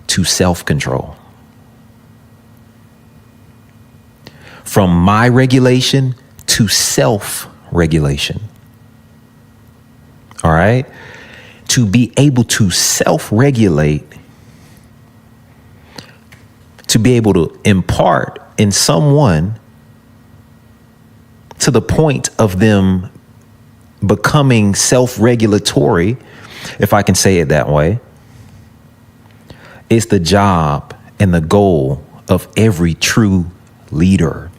to self-control. From my regulation to self-regulation. All right? To be able to self-regulate, to be able to impart in someone to the point of them becoming self-regulatory, if I can say it that way, is the job and the goal of every true leader.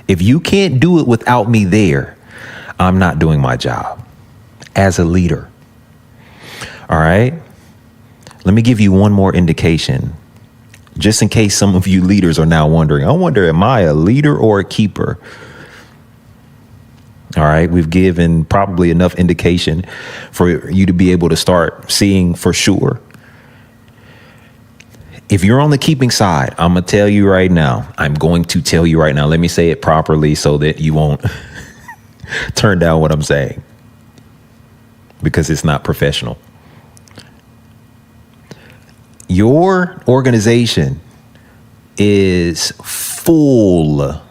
If you can't do it without me there, I'm not doing my job as a leader. All right. Let me give you one more indication, just in case some of you leaders are now wondering, I wonder, am I a leader or a keeper? All right. We've given probably enough indication for you to be able to start seeing for sure. If you're on the keeping side, I'm going to tell you right now. I'm going to tell you right now. Let me say it properly so that you won't turn down what I'm saying, because it's not professional. Your organization is full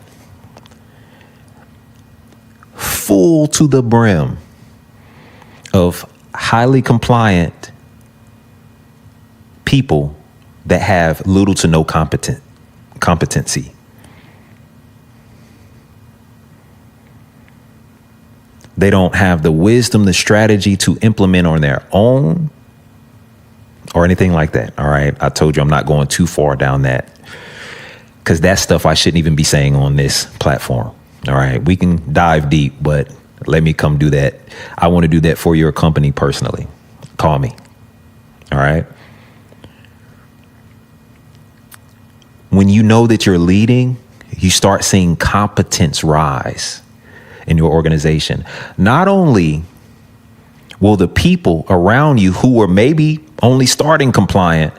to the brim of highly compliant people that have little to no competency. They don't have the wisdom, the strategy to implement on their own or anything like that. All right. I told you I'm not going too far down that, because that's stuff I shouldn't even be saying on this platform. All right. We can dive deep, but let me come do that. I want to do that for your company personally. Call me. All right. When you know that you're leading, you start seeing competence rise in your organization. Not only will the people around you who are maybe only starting compliant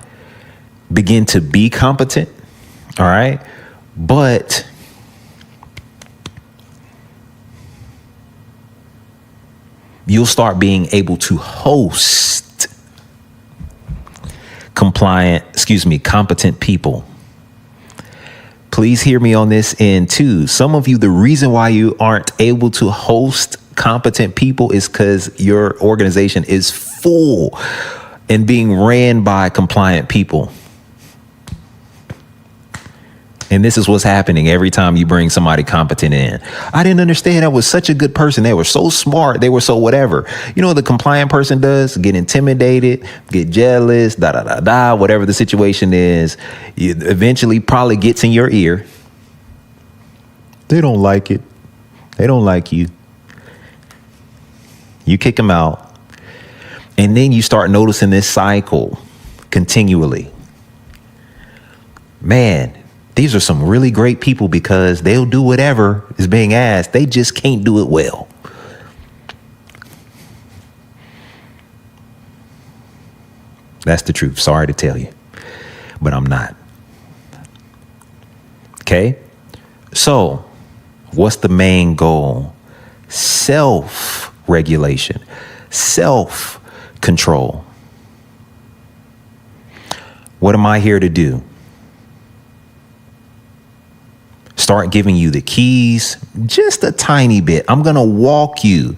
begin to be competent, all right, but you'll start being able to host competent people. Please hear me on this end too. Some of you, the reason why you aren't able to host competent people is because your organization is full and being ran by compliant people. And this is what's happening every time you bring somebody competent in. I didn't understand. That was such a good person. They were so smart. They were so whatever. You know what the compliant person does? Get intimidated, get jealous, whatever the situation is. It eventually probably gets in your ear. They don't like it. They don't like you. You kick them out. And then you start noticing this cycle continually. Man, these are some really great people because they'll do whatever is being asked. They just can't do it well. That's the truth. Sorry to tell you, but I'm not. Okay. So what's the main goal? Self-regulation, self-control. What am I here to do? Start giving you the keys, just a tiny bit. I'm going to walk you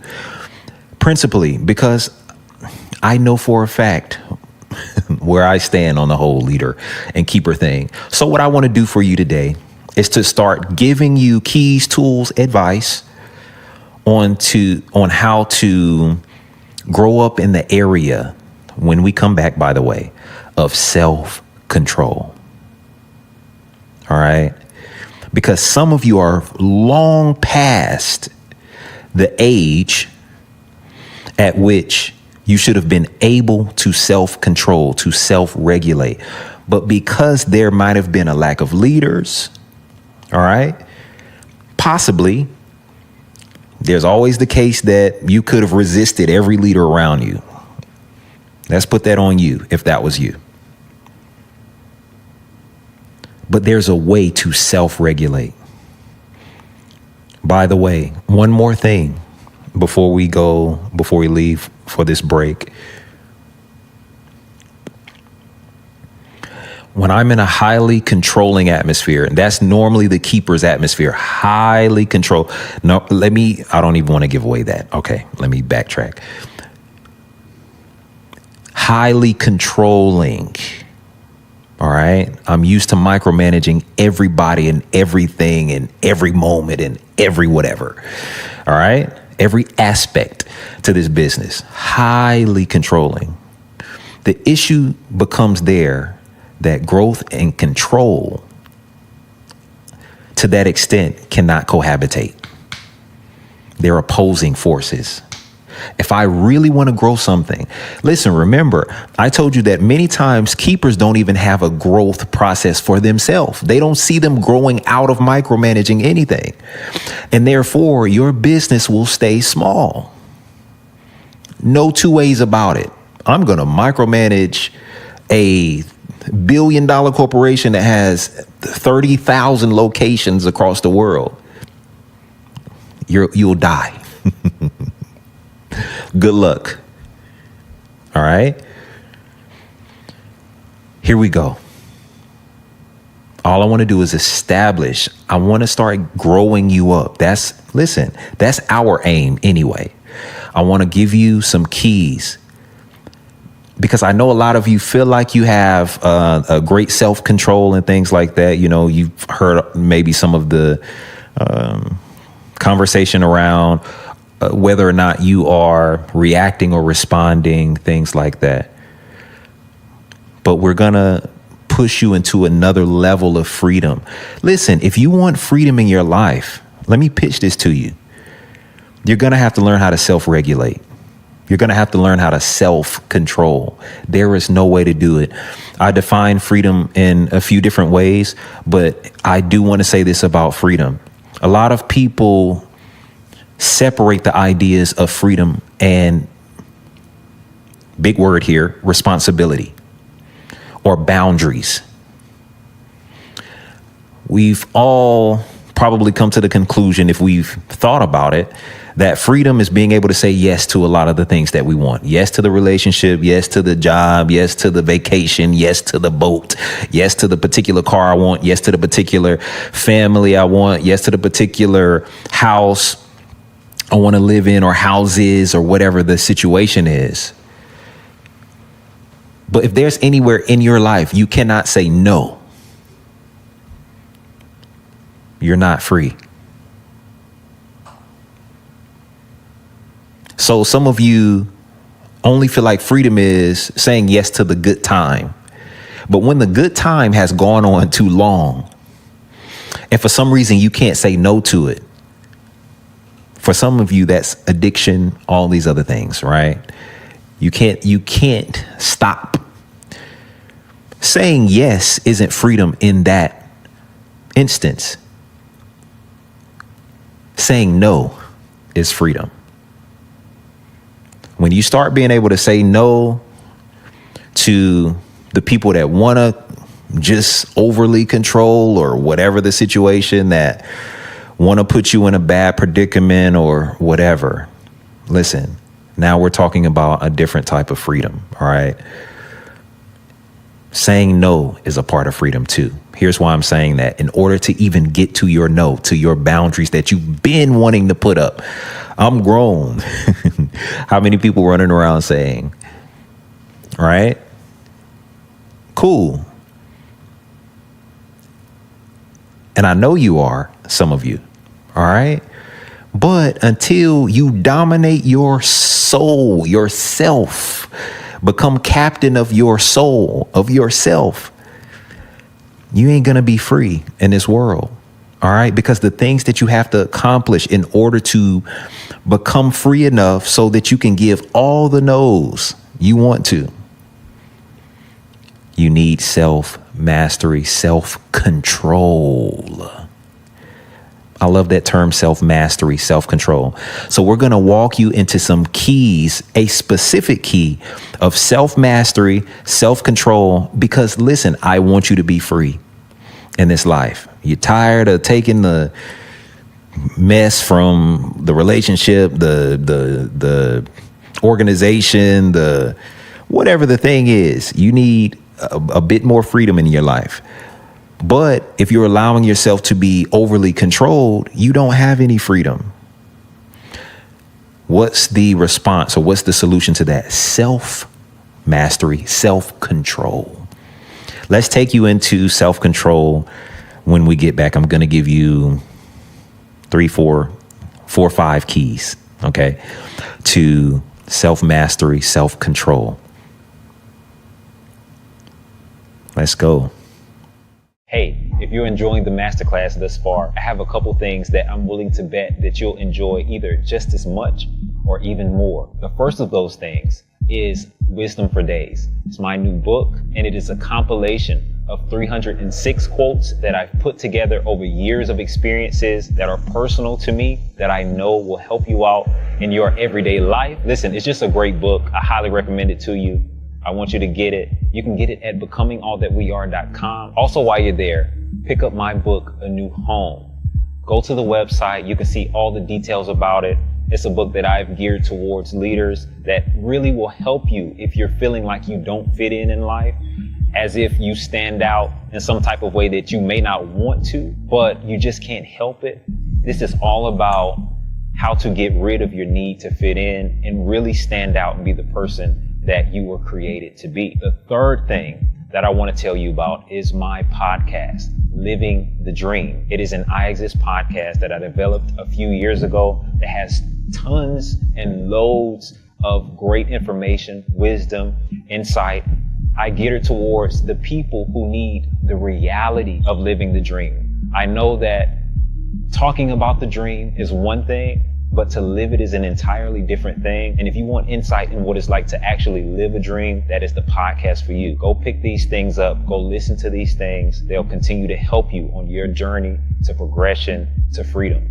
principally because I know for a fact where I stand on the whole leader and keeper thing. So what I want to do for you today is to start giving you keys, tools, advice on how to grow up in the area, when we come back, by the way, of self-control. All right. Because some of you are long past the age at which you should have been able to self-control, to self-regulate. But because there might have been a lack of leaders, all right, possibly there's always the case that you could have resisted every leader around you. Let's put that on you if that was you. But there's a way to self-regulate. By the way, one more thing before we leave for this break. When I'm in a highly controlling atmosphere, and that's normally the keeper's atmosphere, highly controlled. No, I don't even want to give away that. Okay, let me backtrack. Highly controlling. All right. I'm used to micromanaging everybody and everything and every moment and every whatever. All right. Every aspect to this business, highly controlling. The issue becomes there that growth and control to that extent cannot cohabitate. They're opposing forces. If I really want to grow something, listen, remember, I told you that many times keepers don't even have a growth process for themselves. They don't see them growing out of micromanaging anything. And therefore, your business will stay small. No two ways about it. I'm going to micromanage a $1 billion corporation that has 30,000 locations across the world. You'll die. Good luck. All right. Here we go. All I want to do is establish. I want to start growing you up. That's our aim anyway. I want to give you some keys, because I know a lot of you feel like you have a great self-control and things like that. You know, you've heard maybe some of the conversation around whether or not you are reacting or responding, things like that. But we're going to push you into another level of freedom. Listen, if you want freedom in your life, let me pitch this to you. You're going to have to learn how to self-regulate. You're going to have to learn how to self-control. There is no way to do it. I define freedom in a few different ways, but I do want to say this about freedom. A lot of people separate the ideas of freedom and, big word here, responsibility or boundaries. We've all probably come to the conclusion, if we've thought about it, that freedom is being able to say yes to a lot of the things that we want. Yes to the relationship, yes to the job, yes to the vacation, yes to the boat, yes to the particular car I want, yes to the particular family I want, yes to the particular house I want to live in, or houses, or whatever the situation is. But if there's anywhere in your life you cannot say no, you're not free. So some of you only feel like freedom is saying yes to the good time. But when the good time has gone on too long, and for some reason you can't say no to it, for some of you that's addiction, all these other things, right? You can't stop. Saying yes isn't freedom in that instance. Saying no is freedom. When you start being able to say no to the people that want to just overly control, or whatever the situation, that want to put you in a bad predicament or whatever. Listen, now we're talking about a different type of freedom. All right. Saying no is a part of freedom too. Here's why I'm saying that. In order to even get to your no, to your boundaries that you've been wanting to put up. I'm grown. How many people running around saying, right? Cool. And I know you are, some of you. All right. But until you dominate your soul, yourself, become captain of your soul, of yourself, you ain't going to be free in this world. All right. Because the things that you have to accomplish in order to become free enough so that you can give all the no's you want to, you need self-mastery, self-control. I love that term, self-mastery, self-control. So we're going to walk you into some keys, a specific key of self-mastery, self-control, because listen, I want you to be free in this life. You're tired of taking the mess from the relationship, the organization, the whatever the thing is. You need a bit more freedom in your life. But if you're allowing yourself to be overly controlled, you don't have any freedom. What's the response, or what's the solution to that? Self-mastery, self-control. Let's take you into self-control when we get back. I'm going to give you 4 or 5 keys, okay, to self-mastery, self-control. Let's go. Hey, if you're enjoying the masterclass thus far, I have a couple things that I'm willing to bet that you'll enjoy either just as much or even more. The first of those things is Wisdom for Days. It's my new book, and it is a compilation of 306 quotes that I've put together over years of experiences that are personal to me, that I know will help you out in your everyday life. Listen, it's just a great book. I highly recommend it to you. I want you to get it. You can get it at becomingallthatweare.com. Also, while you're there, pick up my book, A New Home. Go to the website. You can see all the details about it. It's a book that I've geared towards leaders that really will help you if you're feeling like you don't fit in life. as if you stand out in some type of way that you may not want to, but you just can't help it. This is all about how to get rid of your need to fit in and really stand out and be the person that you were created to be. The third thing that I want to tell you about is my podcast, Living the Dream. It is an Iexist podcast that I developed a few years ago that has tons and loads of great information, wisdom, insight. I gear it towards the people who need the reality of living the dream. I know that talking about the dream is one thing, but to live it is an entirely different thing. And if you want insight in what it's like to actually live a dream, that is the podcast for you. Go pick these things up. Go listen to these things. They'll continue to help you on your journey to progression, to freedom.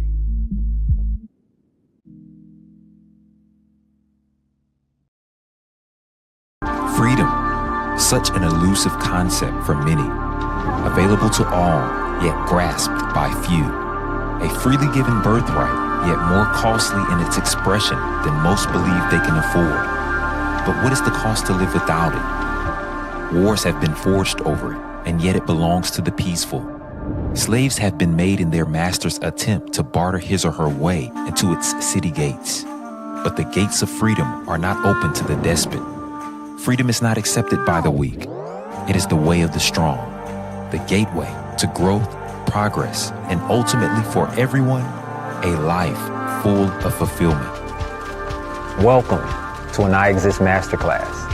Freedom, such an elusive concept for many, available to all, yet grasped by few. A freely given birthright, yet more costly in its expression than most believe they can afford. But what is the cost to live without it? Wars have been forged over it, and yet it belongs to the peaceful. Slaves have been made in their master's attempt to barter his or her way into its city gates. But the gates of freedom are not open to the despot. Freedom is not accepted by the weak. It is the way of the strong, the gateway to growth, progress, and ultimately for everyone, a life full of fulfillment. Welcome to an Iexist Masterclass.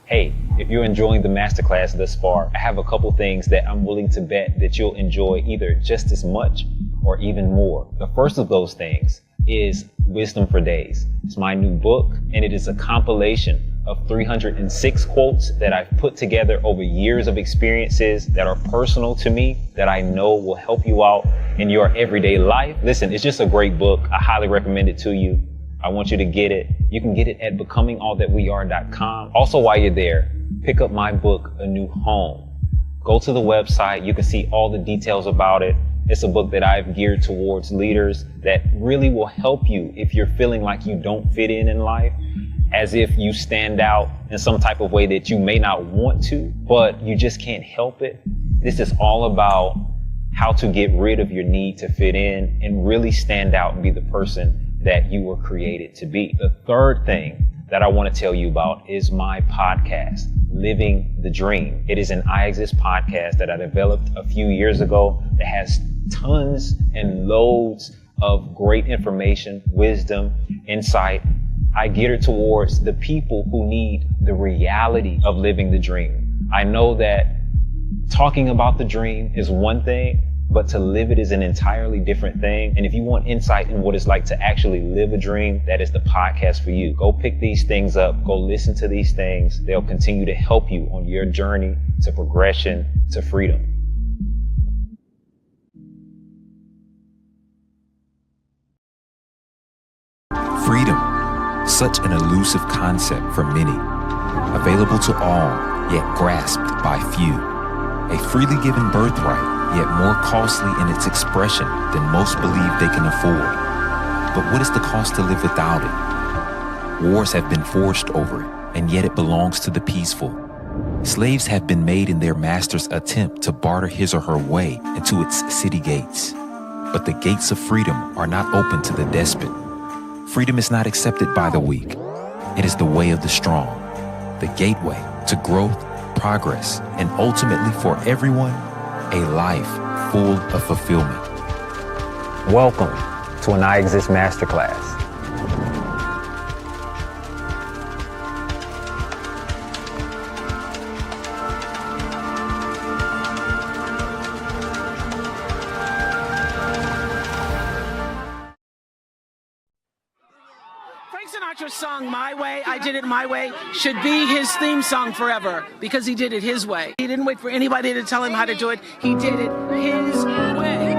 Hey, if you're enjoying the masterclass thus far, I have a couple things that I'm willing to bet that you'll enjoy either just as much or even more. The first of those things is Wisdom for Days. It's my new book, and it is a compilation of 306 quotes that I've put together over years of experiences that are personal to me, that I know will help you out in your everyday life. Listen, it's just a great book. I highly recommend it to you. I want you to get it. You can get it at becomingallthatweare.com. Also, while you're there, pick up my book, A New Home. Go to the website. You can see all the details about it. It's a book that I've geared towards leaders that really will help you if you're feeling like you don't fit in life, as if you stand out in some type of way that you may not want to, but you just can't help it. This is all about how to get rid of your need to fit in and really stand out and be the person that you were created to be. The third thing that I want to tell you about is my podcast, Living the Dream. It is an Iexist podcast that I developed a few years ago that has tons and loads of great information, wisdom, insight. I gear towards the people who need the reality of living the dream. I know that talking about the dream is one thing, but to live it is an entirely different thing. And if you want insight in what it's like to actually live a dream, that is the podcast for you. Go pick these things up. Go listen to these things. They'll continue to help you on your journey to progression, to freedom. Freedom, such an elusive concept for many, available to all, yet grasped by few. A freely given birthright, yet more costly in its expression than most believe they can afford. But what is the cost to live without it? Wars have been forged over it, and yet it belongs to the peaceful. Slaves have been made in their master's attempt to barter his or her way into its city gates. But the gates of freedom are not open to the despot. Freedom is not accepted by the weak. It is the way of the strong, the gateway to growth, progress, and ultimately for everyone, a life full of fulfillment. Welcome to an Iexist Masterclass. Sinatra's song My Way, I Did It My Way, should be his theme song forever because he did it his way. He didn't wait for anybody to tell him how to do it. He did it his way.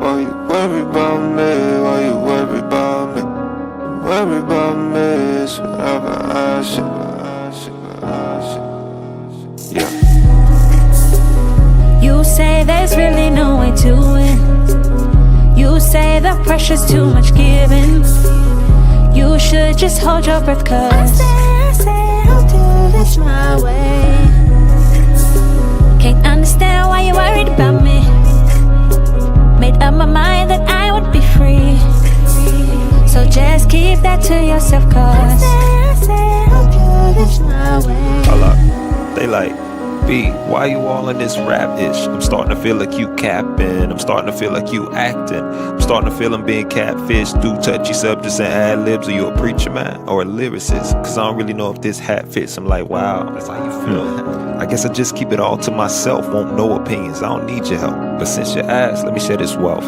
Why you worry about me? Why you worry about me? Worry about me, it's whatever I should. Yeah. You say there's really no way to win. You say the pressure's too much giving. You should just hold your breath, cause I say I'll do this my way. Can't understand why you're worried about me. Made up my mind that I would be free. So just keep that to yourself, cause I say I'll do this my way. Hold up. They like, B, why you all in this rap-ish? I'm starting to feel like you capping. I'm starting to feel like you acting. I'm starting to feel I'm being catfished through touchy subjects and ad-libs. Are you a preacher, man? Or a lyricist? Cause I don't really know if this hat fits. I'm like, wow, that's how you feel. I guess I just keep it all to myself. Won't no opinions, I don't need your help. But since you asked, let me share this wealth.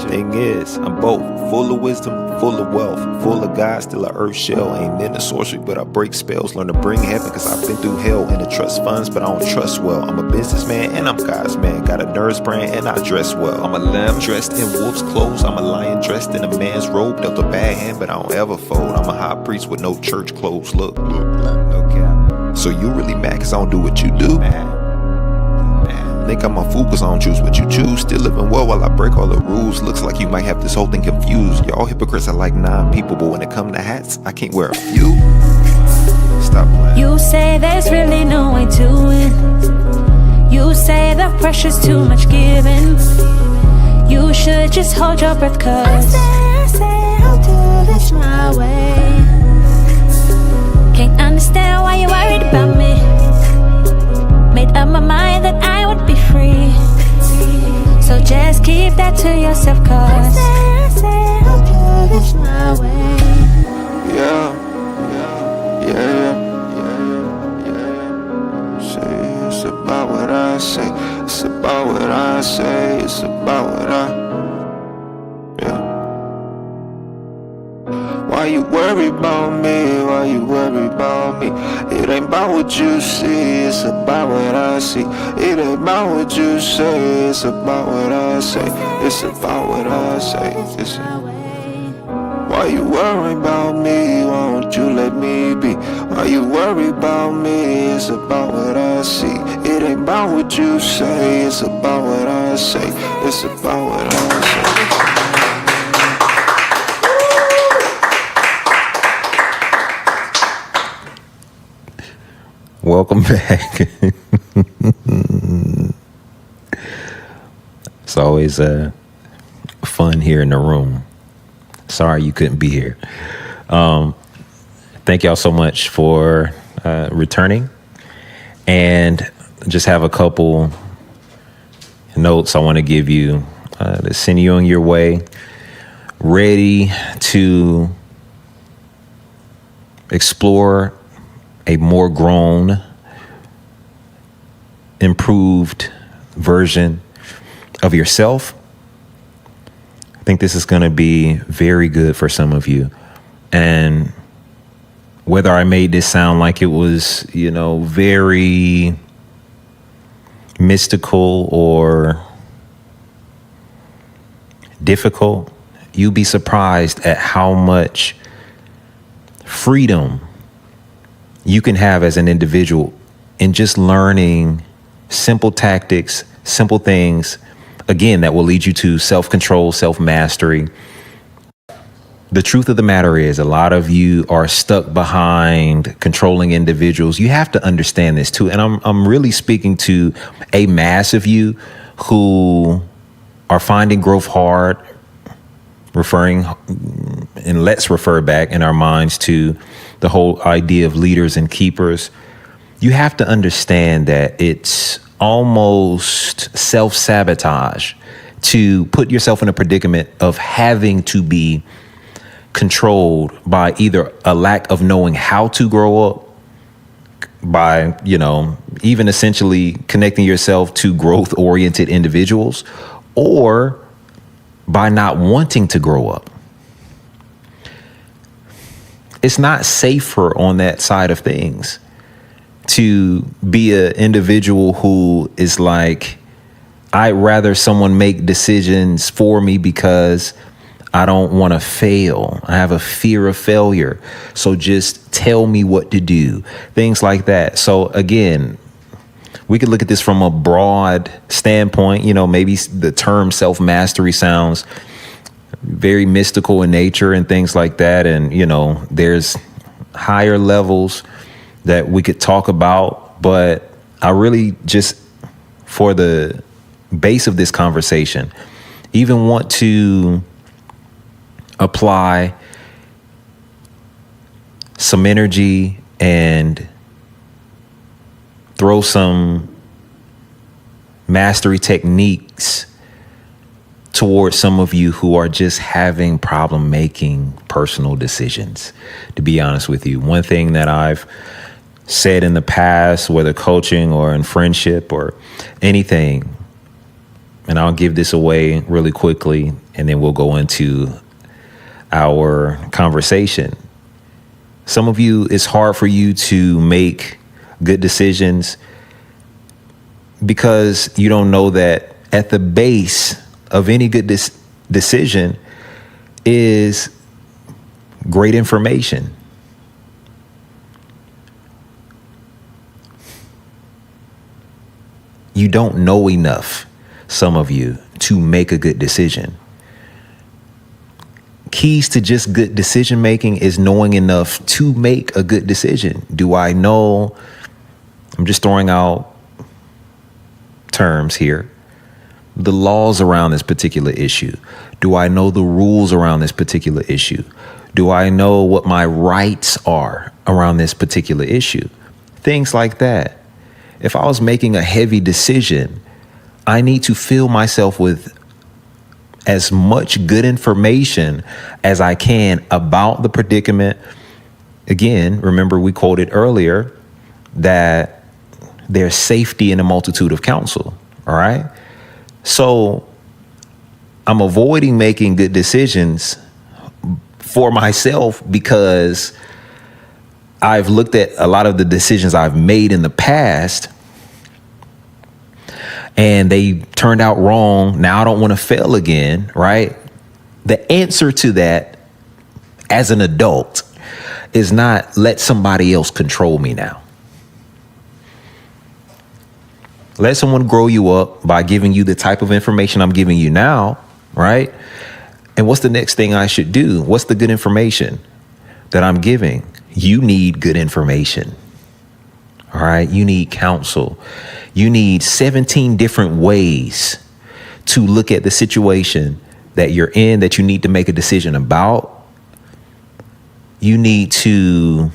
Thing is, I'm both full of wisdom, full of wealth, full of God, still a earth shell. Ain't into sorcery, but I break spells. Learn to bring heaven, cause I've been through hell. And to trust funds, but I don't trust well. I'm a businessman and I'm God's man. Got a nurse brand and I dress well. I'm a lamb dressed in wolf's clothes. I'm a lion dressed in a man's robe. Dealt a bad hand, but I don't ever fold. I'm a high priest with no church clothes. Look, no cap. So you really mad cause I don't do what you do? Think I'm a fool cause I don't choose what you choose. Still living well while I break all the rules. Looks like you might have this whole thing confused. Y'all hypocrites are like 9 people, but when it come to hats, I can't wear a few. Stop playing. You say there's really no way to win. You say the pressure's too much giving. You should just hold your breath, cause I say I'll do this my way. Can't understand why you're worried about me. Made up my mind that I would be free. So just keep that to yourself, cause I say I'll do this my way. Yeah. Say it's about what I say. It's about what I say. It's about what I. Yeah. Why you worry about me? Why you worry about me? It ain't about what you see. It's about what I see. It ain't about what you say. It's about what I say. It's about what I say. It's Why you worry about me? Won't you let me be? Why you worry about me? It's about what I see. It ain't about what you say. It's about what I say. It's about what I say. Welcome back. It's always fun here in the room. Sorry you couldn't be here. Thank y'all so much for returning. And just have a couple notes I want to give you to send you on your way, ready to explore a more grown, improved version of yourself. I think this is going to be very good for some of you. And whether I made this sound like it was, very mystical or difficult, you'd be surprised at how much freedom you can have as an individual in just learning simple tactics, simple things, again, that will lead you to self-control, self-mastery. The truth of the matter is a lot of you are stuck behind controlling individuals. You have to understand this too. And I'm really speaking to a mass of you who are finding growth hard, and let's refer back in our minds to the whole idea of leaders and keepers. You have to understand that it's almost self-sabotage to put yourself in a predicament of having to be controlled by either a lack of knowing how to grow up, by, even essentially connecting yourself to growth-oriented individuals, or by not wanting to grow up. It's not safer on that side of things to be an individual who is like, I'd rather someone make decisions for me because I don't want to fail. I have a fear of failure. So just tell me what to do. Things like that. So again, we could look at this from a broad standpoint. Maybe the term self-mastery sounds very mystical in nature and things like that. And, there's higher levels that we could talk about. But I really just, for the base of this conversation, even want to apply some energy and throw some mastery techniques towards some of you who are just having problem making personal decisions. To be honest with you, one thing that I've said in the past, whether coaching or in friendship or anything, and I'll give this away really quickly and then we'll go into our conversation. Some of you, it's hard for you to make good decisions because you don't know that at the base of any good decision is great information. You don't know enough, some of you, to make a good decision. Keys to just good decision making is knowing enough to make a good decision. Do I know? I'm just throwing out terms here. The laws around this particular issue. Do I know the rules around this particular issue? Do I know what my rights are around this particular issue? Things like that. If I was making a heavy decision, I need to fill myself with as much good information as I can about the predicament. Again, remember we quoted earlier that there's safety in a multitude of counsel. All right. So I'm avoiding making good decisions for myself because I've looked at a lot of the decisions I've made in the past and they turned out wrong. Now I don't want to fail again, right? The answer to that as an adult is not let somebody else control me now. Let someone grow you up by giving you the type of information I'm giving you now, right? And what's the next thing I should do? What's the good information that I'm giving? You need good information. All right. You need counsel. You need 17 different ways to look at the situation that you're in, that you need to make a decision about. You need to,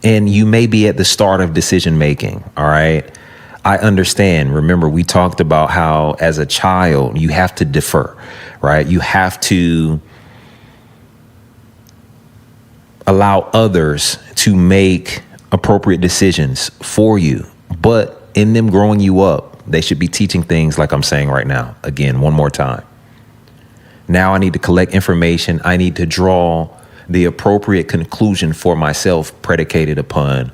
and you may be at the start of decision making. All right. I understand. Remember, we talked about how as a child, you have to defer, right? You have to allow others to make appropriate decisions for you. But in them growing you up, they should be teaching things like I'm saying right now. Again, one more time. Now I need to collect information. I need to draw the appropriate conclusion for myself predicated upon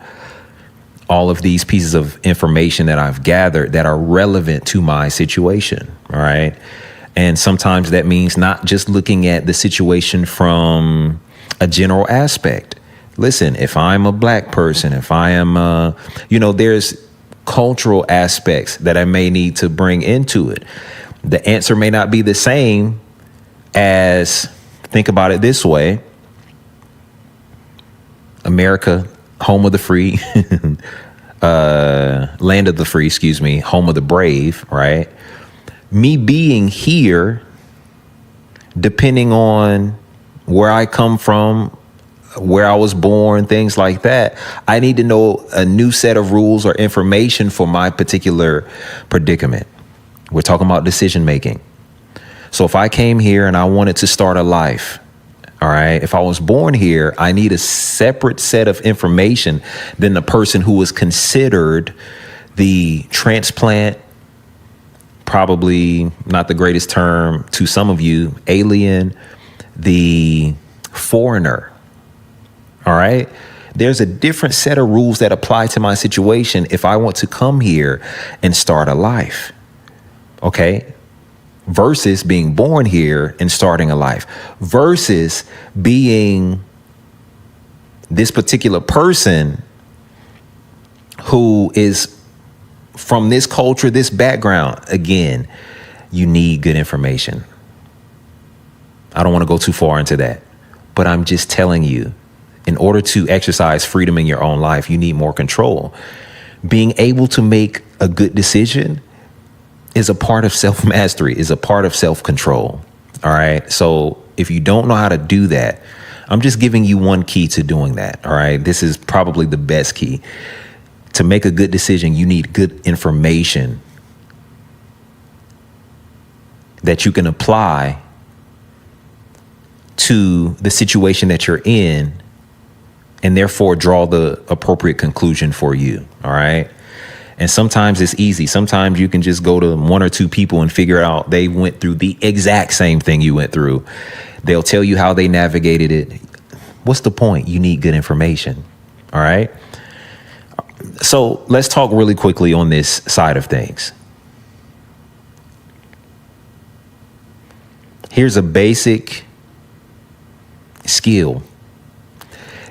all of these pieces of information that I've gathered that are relevant to my situation. All right. And sometimes that means not just looking at the situation from a general aspect. Listen, if I'm a black person, if I am, there's cultural aspects that I may need to bring into it. The answer may not be the same as, think about it this way, America, home of the free, land of the free, home of the brave, right? Me being here, depending on where I come from, where I was born, things like that, I need to know a new set of rules or information for my particular predicament. We're talking about decision making. So if I came here and I wanted to start a life, all right, if I was born here, I need a separate set of information than the person who was considered the transplant, probably not the greatest term to some of you, alien, the foreigner. All right. There's a different set of rules that apply to my situation if I want to come here and start a life. OK, versus being born here and starting a life, versus being this particular person who is from this culture, this background. Again, you need good information. I don't want to go too far into that, but I'm just telling you, in order to exercise freedom in your own life, you need more control. Being able to make a good decision is a part of self-mastery, is a part of self-control. All right. So if you don't know how to do that, I'm just giving you one key to doing that. All right. This is probably the best key. To make a good decision, you need good information that you can apply to the situation that you're in, and therefore draw the appropriate conclusion for you. All right. And sometimes it's easy. Sometimes you can just go to one or two people and figure out they went through the exact same thing you went through. They'll tell you how they navigated it. What's the point? You need good information. All right. So let's talk really quickly on this side of things. Here's a basic skill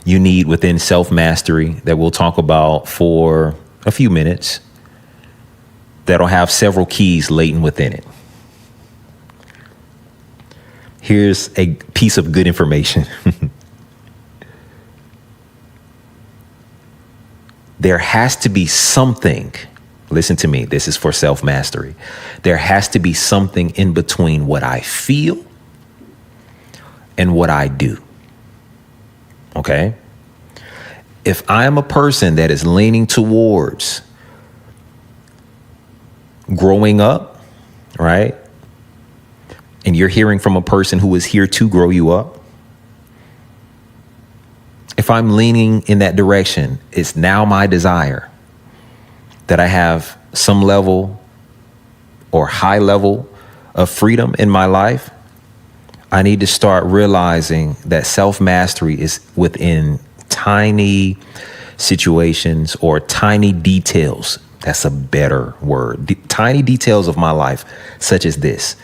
you need within self-mastery that we'll talk about for a few minutes, that'll have several keys latent within it. Here's a piece of good information. There has to be something, listen to me, this is for self-mastery. There has to be something in between what I feel and what I do. Okay? If I am a person that is leaning towards growing up, right? And you're hearing from a person who is here to grow you up. If I'm leaning in that direction, it's now my desire that I have some level or high level of freedom in my life. I need to start realizing that self-mastery is within tiny situations or tiny details. That's a better word. Tiny details of my life, such as this.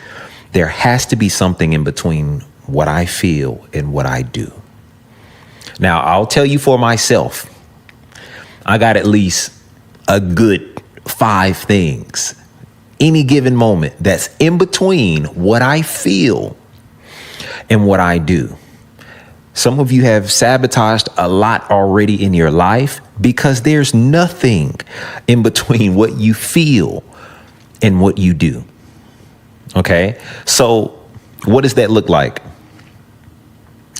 There has to be something in between what I feel, and what I do. Now, I'll tell you for myself, I got at least a good 5 things, any given moment, that's in between what I feel and what I do. Some of you have sabotaged a lot already in your life because there's nothing in between what you feel and what you do. Okay, so what does that look like?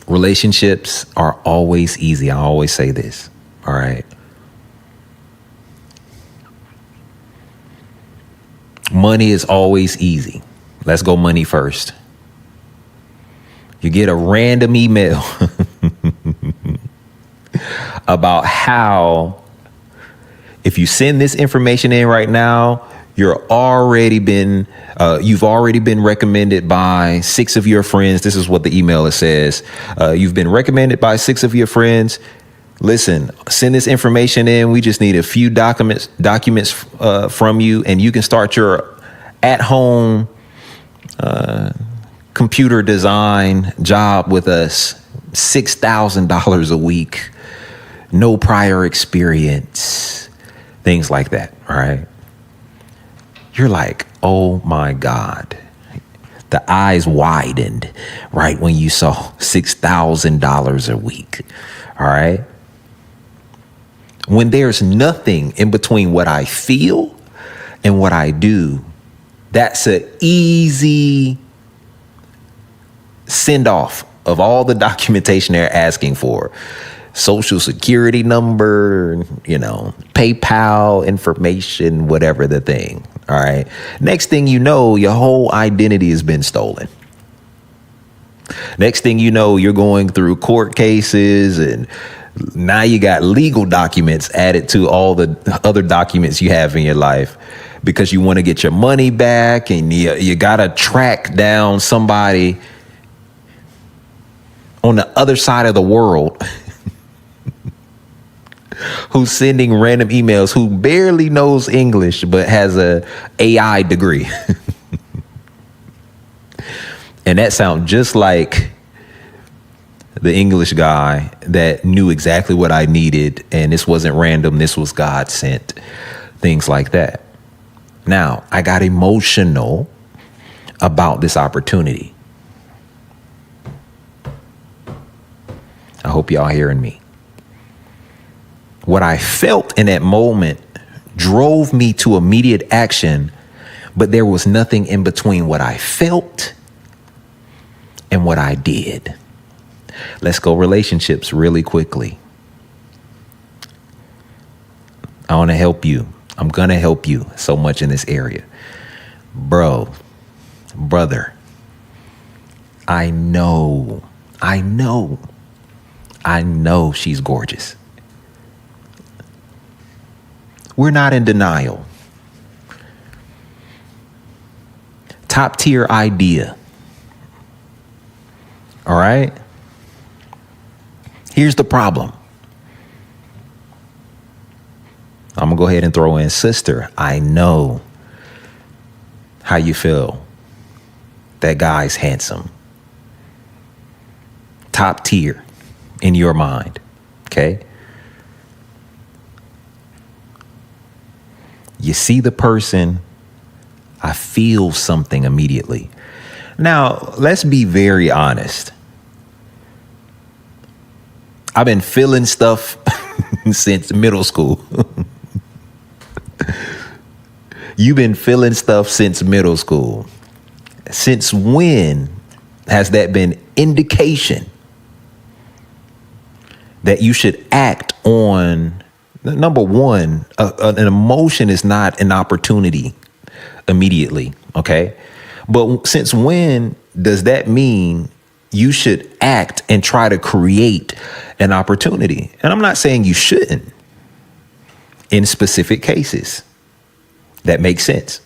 Relationships are always easy. I always say this. All right. Money is always easy. Let's go money first. You get a random email about how if you send this information in right now, you've already been recommended by 6 of your friends. This is what the email says. You've been recommended by 6 of your friends. Listen, send this information in. We just need a few documents from you, and you can start your at-home computer design job with us. $6,000 a week, no prior experience, things like that. All right. You're like, oh my God. The eyes widened right when you saw $6,000 a week. All right. When there's nothing in between what I feel and what I do, that's an easy send off of all the documentation they're asking for. Social security number, PayPal information, whatever the thing. All right. Next thing you know, your whole identity has been stolen. Next thing you know, you're going through court cases, and now you got legal documents added to all the other documents you have in your life because you want to get your money back, and you got to track down somebody on the other side of the world who's sending random emails, who barely knows English but has a AI degree. And that sounds just like the English guy that knew exactly what I needed, and this wasn't random, this was God sent, things like that. Now, I got emotional about this opportunity. I hope y'all hearing me. What I felt in that moment drove me to immediate action, but there was nothing in between what I felt and what I did. Let's go relationships really quickly. I want to help you. I'm going to help you so much in this area. Brother, I know she's gorgeous. We're not in denial. Top tier idea. All right. Here's the problem. I'm going to go ahead and throw in sister. I know how you feel. That guy's handsome. Top tier in your mind. Okay. You see the person, I feel something immediately. Now, let's be very honest. I've been feeling stuff since middle school. You've been feeling stuff since middle school. Since when has that been indication that you should act on? Number one, an emotion is not an opportunity immediately, okay? But since when does that mean you should act and try to create an opportunity? And I'm not saying you shouldn't in specific cases. That makes sense.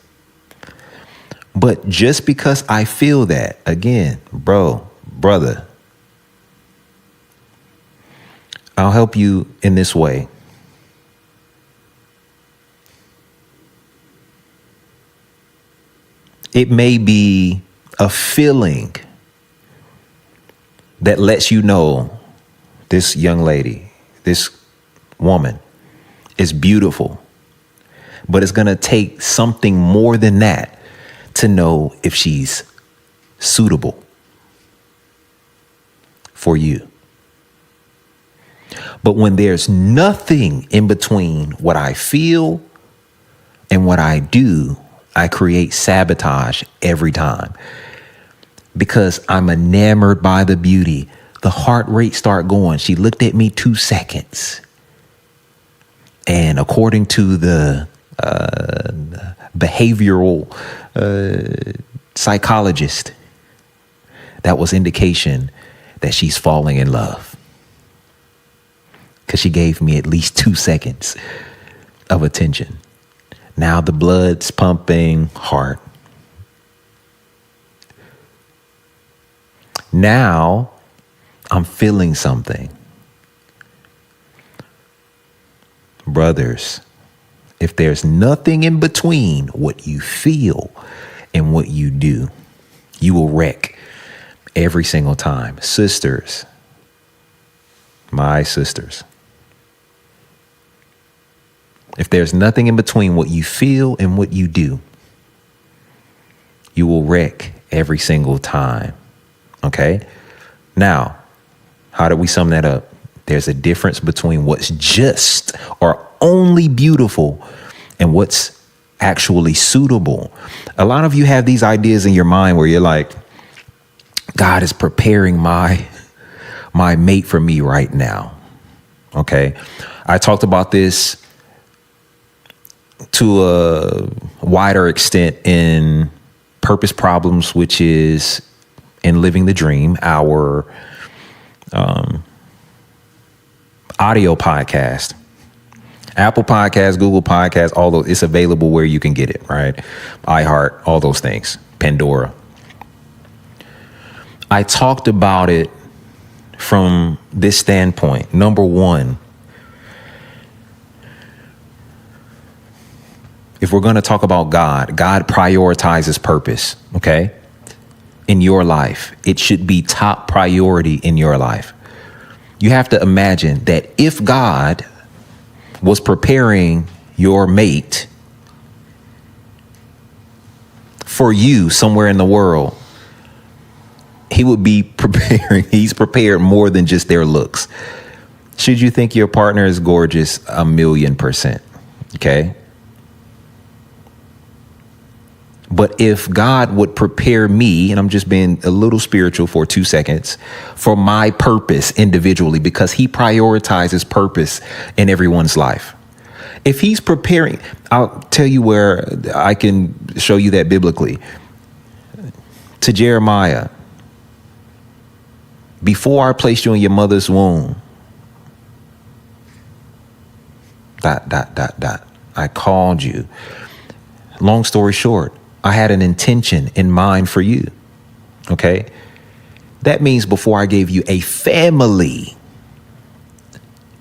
But just because I feel that, again, brother, I'll help you in this way. It may be a feeling that lets you know this young lady, this woman is beautiful, but it's going to take something more than that to know if she's suitable for you. But when there's nothing in between what I feel and what I do, I create sabotage every time because I'm enamored by the beauty. The heart rate start going. She looked at me 2 seconds. And according to the behavioral psychologist, that was indication that she's falling in love. Because she gave me at least 2 seconds of attention. Now the blood's pumping, heart. Now I'm feeling something. Brothers, if there's nothing in between what you feel and what you do, you will wreck every single time. Sisters, my sisters, if there's nothing in between what you feel and what you do, you will wreck every single time. Okay? Now, how do we sum that up? There's a difference between what's just or only beautiful and what's actually suitable. A lot of you have these ideas in your mind where you're like, God is preparing my mate for me right now. Okay? I talked about this to a wider extent in Purpose Problems, which is in Living the Dream, our audio podcast. Apple Podcasts, Google Podcasts, all those, it's available where you can get it, right? iHeart, all those things, Pandora. I talked about it from this standpoint. Number one, if we're going to talk about God, God prioritizes purpose, okay? In your life, it should be top priority in your life. You have to imagine that if God was preparing your mate for you somewhere in the world, he would be preparing, he's prepared more than just their looks. Should you think your partner is gorgeous? 1,000,000%. Okay. But if God would prepare me, and I'm just being a little spiritual for 2 seconds, for my purpose individually, because he prioritizes purpose in everyone's life. If he's preparing, I'll tell you where I can show you that biblically. To Jeremiah, before I placed you in your mother's womb, ... I called you. Long story short, I had an intention in mind for you. Okay? That means before I gave you a family,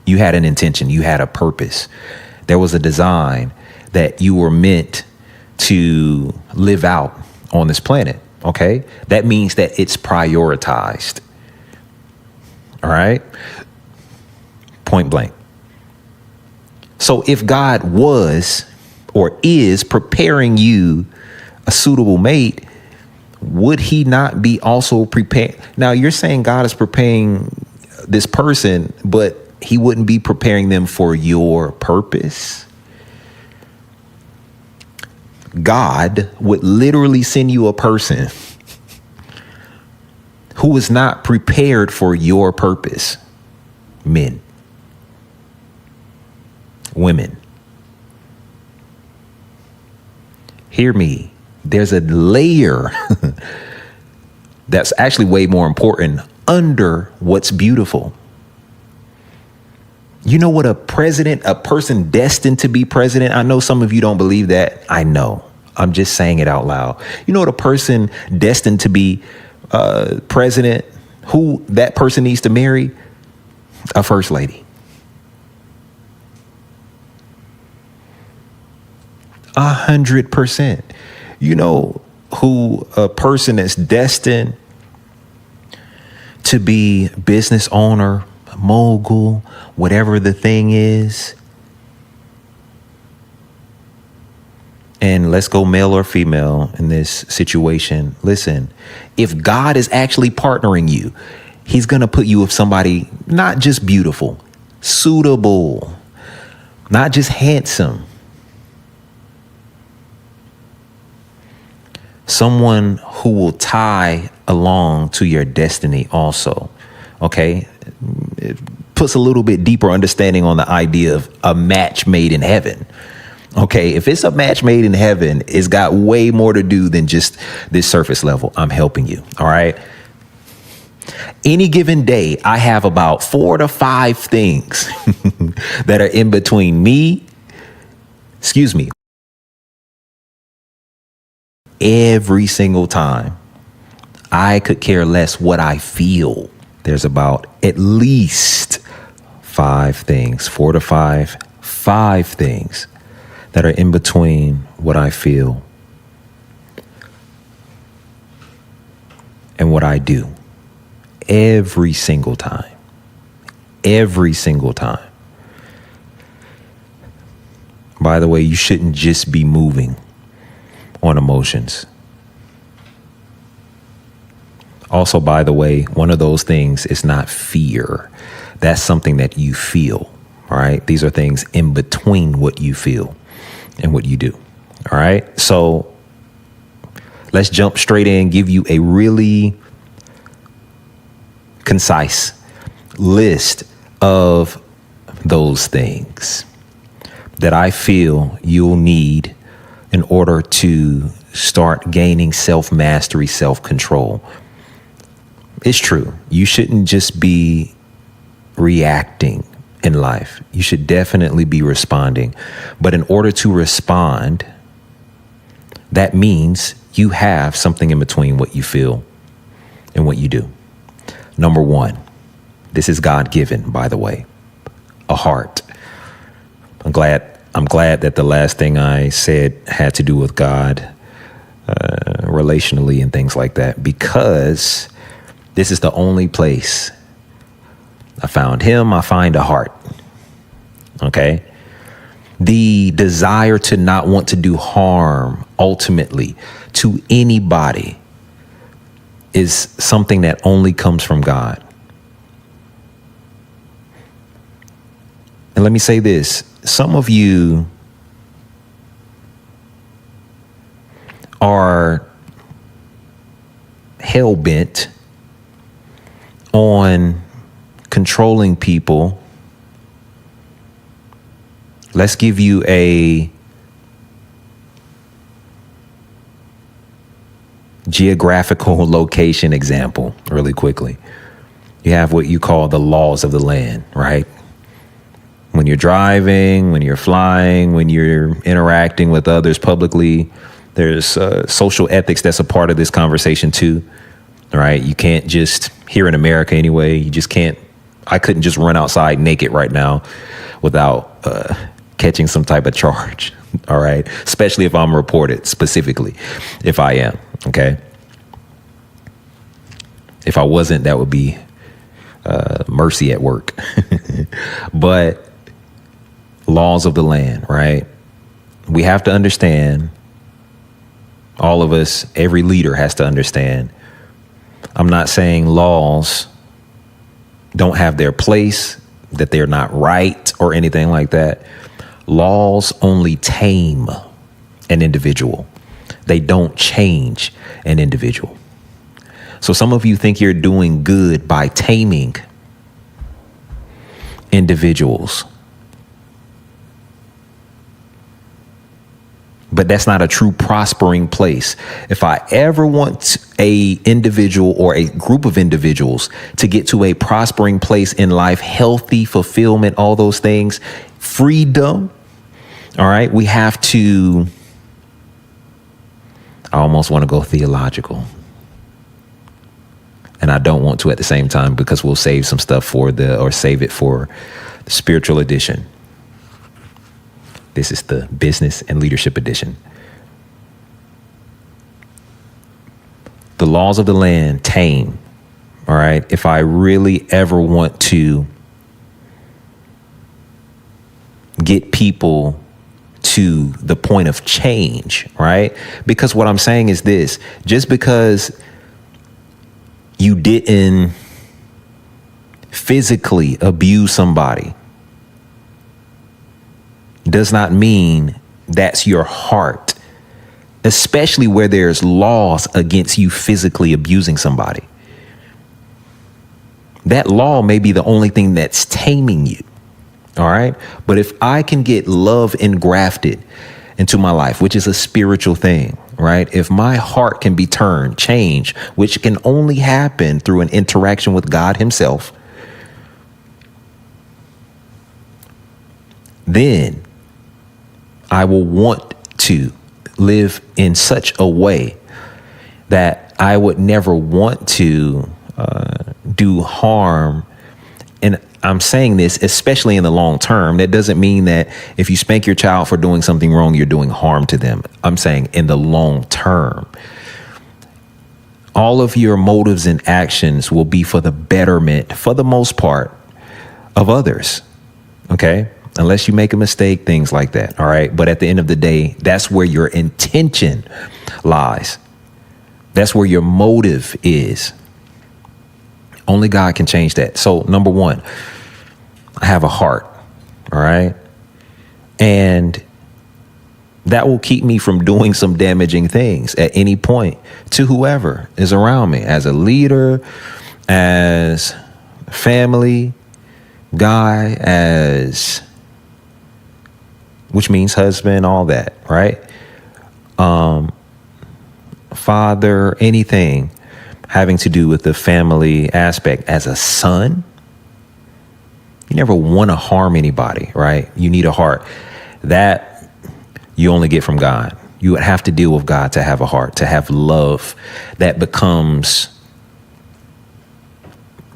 you had an intention, you had a purpose. There was a design that you were meant to live out on this planet. Okay? That means that it's prioritized. All right? Point blank. So if God was or is preparing you a suitable mate, would he not be also prepared? Now you're saying God is preparing this person, but he wouldn't be preparing them for your purpose. God would literally send you a person who is not prepared for your purpose. Men, women, hear me. There's a layer that's actually way more important under what's beautiful. You know what a person destined to be president? I know some of you don't believe that. I know. I'm just saying it out loud. You know what a person destined to be president, who that person needs to marry? A first lady. 100%. You know who a person that's destined to be business owner, mogul, whatever the thing is. And let's go male or female in this situation. Listen, if God is actually partnering you, he's going to put you with somebody not just beautiful, suitable, not just handsome. Someone who will tie along to your destiny also. Okay? It puts a little bit deeper understanding on the idea of a match made in heaven. Okay, if it's a match made in heaven, it's got way more to do than just this surface level. I'm helping you. All right. Any given day, I have about 4 to 5 things that are in between me. Every single time. I could care less what I feel. There's about at least 5 things, 4 to 5 things that are in between what I feel and what I do. Every single time. Every single time. By the way, you shouldn't just be moving on emotions. Also, by the way, one of those things is not fear. That's something that you feel. All right. These are things in between what you feel and what you do. All right. So let's jump straight in, give you a really concise list of those things that I feel you'll need in order to start gaining self-mastery, self-control. It's true. You shouldn't just be reacting in life. You should definitely be responding. But in order to respond, that means you have something in between what you feel and what you do. Number 1, this is God-given, by the way, a heart. I'm glad that the last thing I said had to do with God, relationally and things like that, because this is the only place I found him. I find a heart. Okay. The desire to not want to do harm ultimately to anybody is something that only comes from God. And let me say this. Some of you are hell-bent on controlling people. Let's give you a geographical location example really quickly. You have what you call the laws of the land, right? When you're driving, when you're flying, when you're interacting with others publicly, there's social ethics that's a part of this conversation too, right? You can't just, here in America anyway, you just can't, I couldn't just run outside naked right now without catching some type of charge, all right? Especially if I'm reported, specifically, if I am, okay? If I wasn't, that would be mercy at work. But laws of the land, right? We have to understand, all of us, every leader has to understand. I'm not saying laws don't have their place, that they're not right or anything like that. Laws only tame an individual. They don't change an individual. So some of you think you're doing good by taming individuals. But that's not a true prospering place. If I ever want a individual or a group of individuals to get to a prospering place in life, healthy, fulfillment, all those things, freedom, all right, we have to, I almost want to go theological. And I don't want to at the same time, because we'll save some stuff save it for the spiritual edition. This is the business and leadership edition. The laws of the land tame, all right, if I really ever want to get people to the point of change, right? Because what I'm saying is this, just because you didn't physically abuse somebody does not mean that's your heart, especially where there's laws against you physically abusing somebody. That law may be the only thing that's taming you. All right. But if I can get love engrafted into my life, which is a spiritual thing, right? If my heart can be turned, changed, which can only happen through an interaction with God himself, then I will want to live in such a way that I would never want to do harm. And I'm saying this, especially in the long term. That doesn't mean that if you spank your child for doing something wrong, you're doing harm to them. I'm saying in the long term, all of your motives and actions will be for the betterment, for the most part, of others. Okay? Unless you make a mistake, things like that. All right. But at the end of the day, that's where your intention lies. That's where your motive is. Only God can change that. So, number one, I have a heart. All right. And that will keep me from doing some damaging things at any point to whoever is around me, as a leader, as family guy, as, which means husband, all that, right? Father, anything having to do with the family aspect. As a son, you never want to harm anybody, right? You need a heart that you only get from God. You would have to deal with God to have a heart, to have love that becomes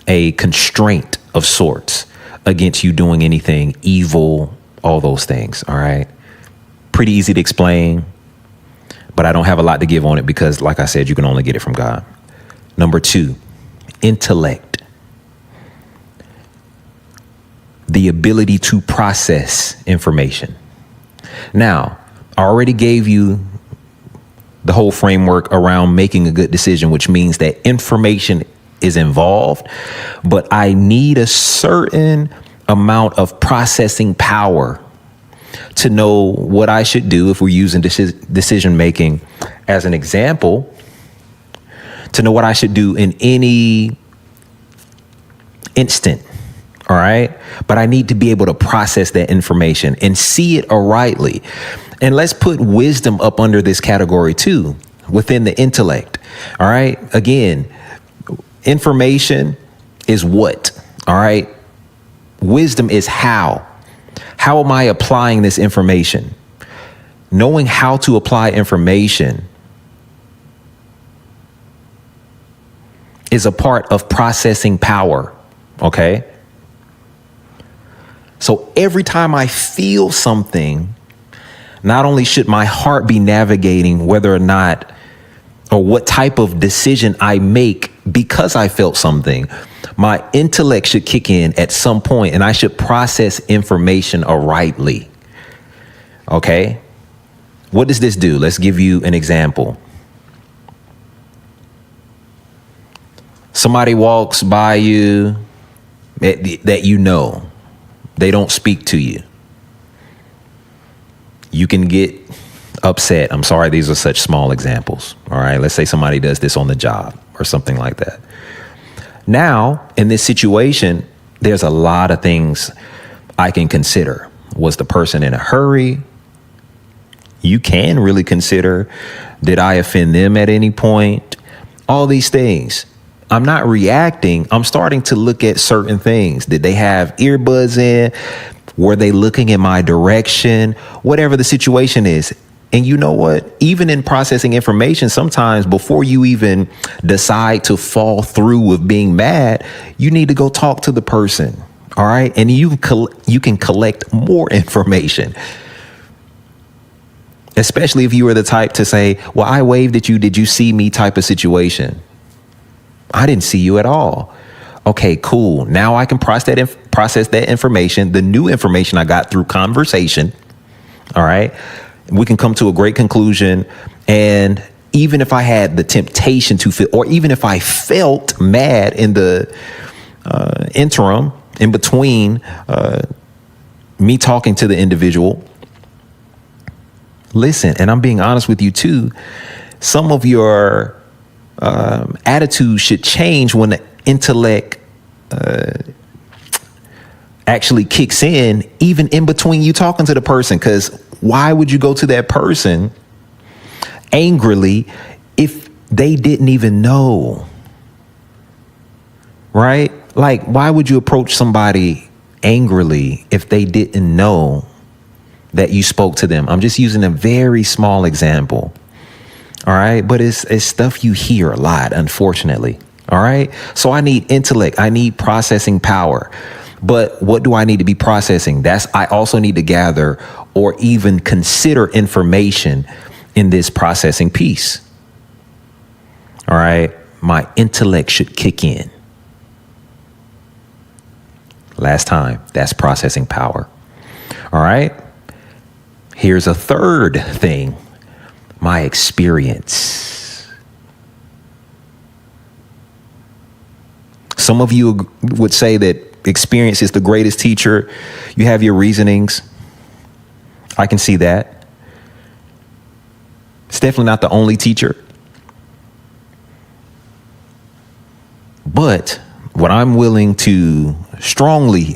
a constraint of sorts against you doing anything evil, all those things. All right. Pretty easy to explain, but I don't have a lot to give on it because, like I said, you can only get it from God. Number two, intellect. The ability to process information. Now, I already gave you the whole framework around making a good decision, which means that information is involved, but I need a certain amount of processing power to know what I should do. If we're using decision making as an example, to know what I should do in any instant. All right. But I need to be able to process that information and see it rightly. And let's put wisdom up under this category too, within the intellect. All right. Again, information is what? All right. Wisdom is how. How am I applying this information? Knowing how to apply information is a part of processing power. Okay. So every time I feel something, not only should my heart be navigating whether or not, or what type of decision I make because I felt something, my intellect should kick in at some point and I should process information rightly. Okay. What does this do? Let's give you an example. Somebody walks by you that you know, they don't speak to you. You can get upset. I'm sorry, these are such small examples. All right, let's say somebody does this on the job or something like that. Now, in this situation, there's a lot of things I can consider. Was the person in a hurry? You can really consider, did I offend them at any point? All these things. I'm not reacting. I'm starting to look at certain things. Did they have earbuds in? Were they looking in my direction? Whatever the situation is. And you know what? Even in processing information, sometimes before you even decide to fall through with being mad, you need to go talk to the person. All right. And you can collect more information. Especially if you were the type to say, well, I waved at you. Did you see me type of situation? I didn't see you at all. Okay, cool. Now I can process that information, the new information I got through conversation. All right. We can come to a great conclusion. And even if I had the temptation to feel, or even if I felt mad in the interim, in between me talking to the individual, listen, and I'm being honest with you too, some of your attitude should change when the intellect actually kicks in, even in between you talking to the person. Because why would you go to that person angrily if they didn't even know? Right? Like, why would you approach somebody angrily if they didn't know that you spoke to them? I'm just using a very small example. All right. But it's stuff you hear a lot, unfortunately. All right. So I need intellect. I need processing power. But what do I need to be processing? I also need to gather or even consider information in this processing piece. All right. My intellect should kick in. Last time, that's processing power. All right. Here's a third thing. My experience. Some of you would say that experience is the greatest teacher. You have your reasonings. I can see that. It's definitely not the only teacher. But what I'm willing to strongly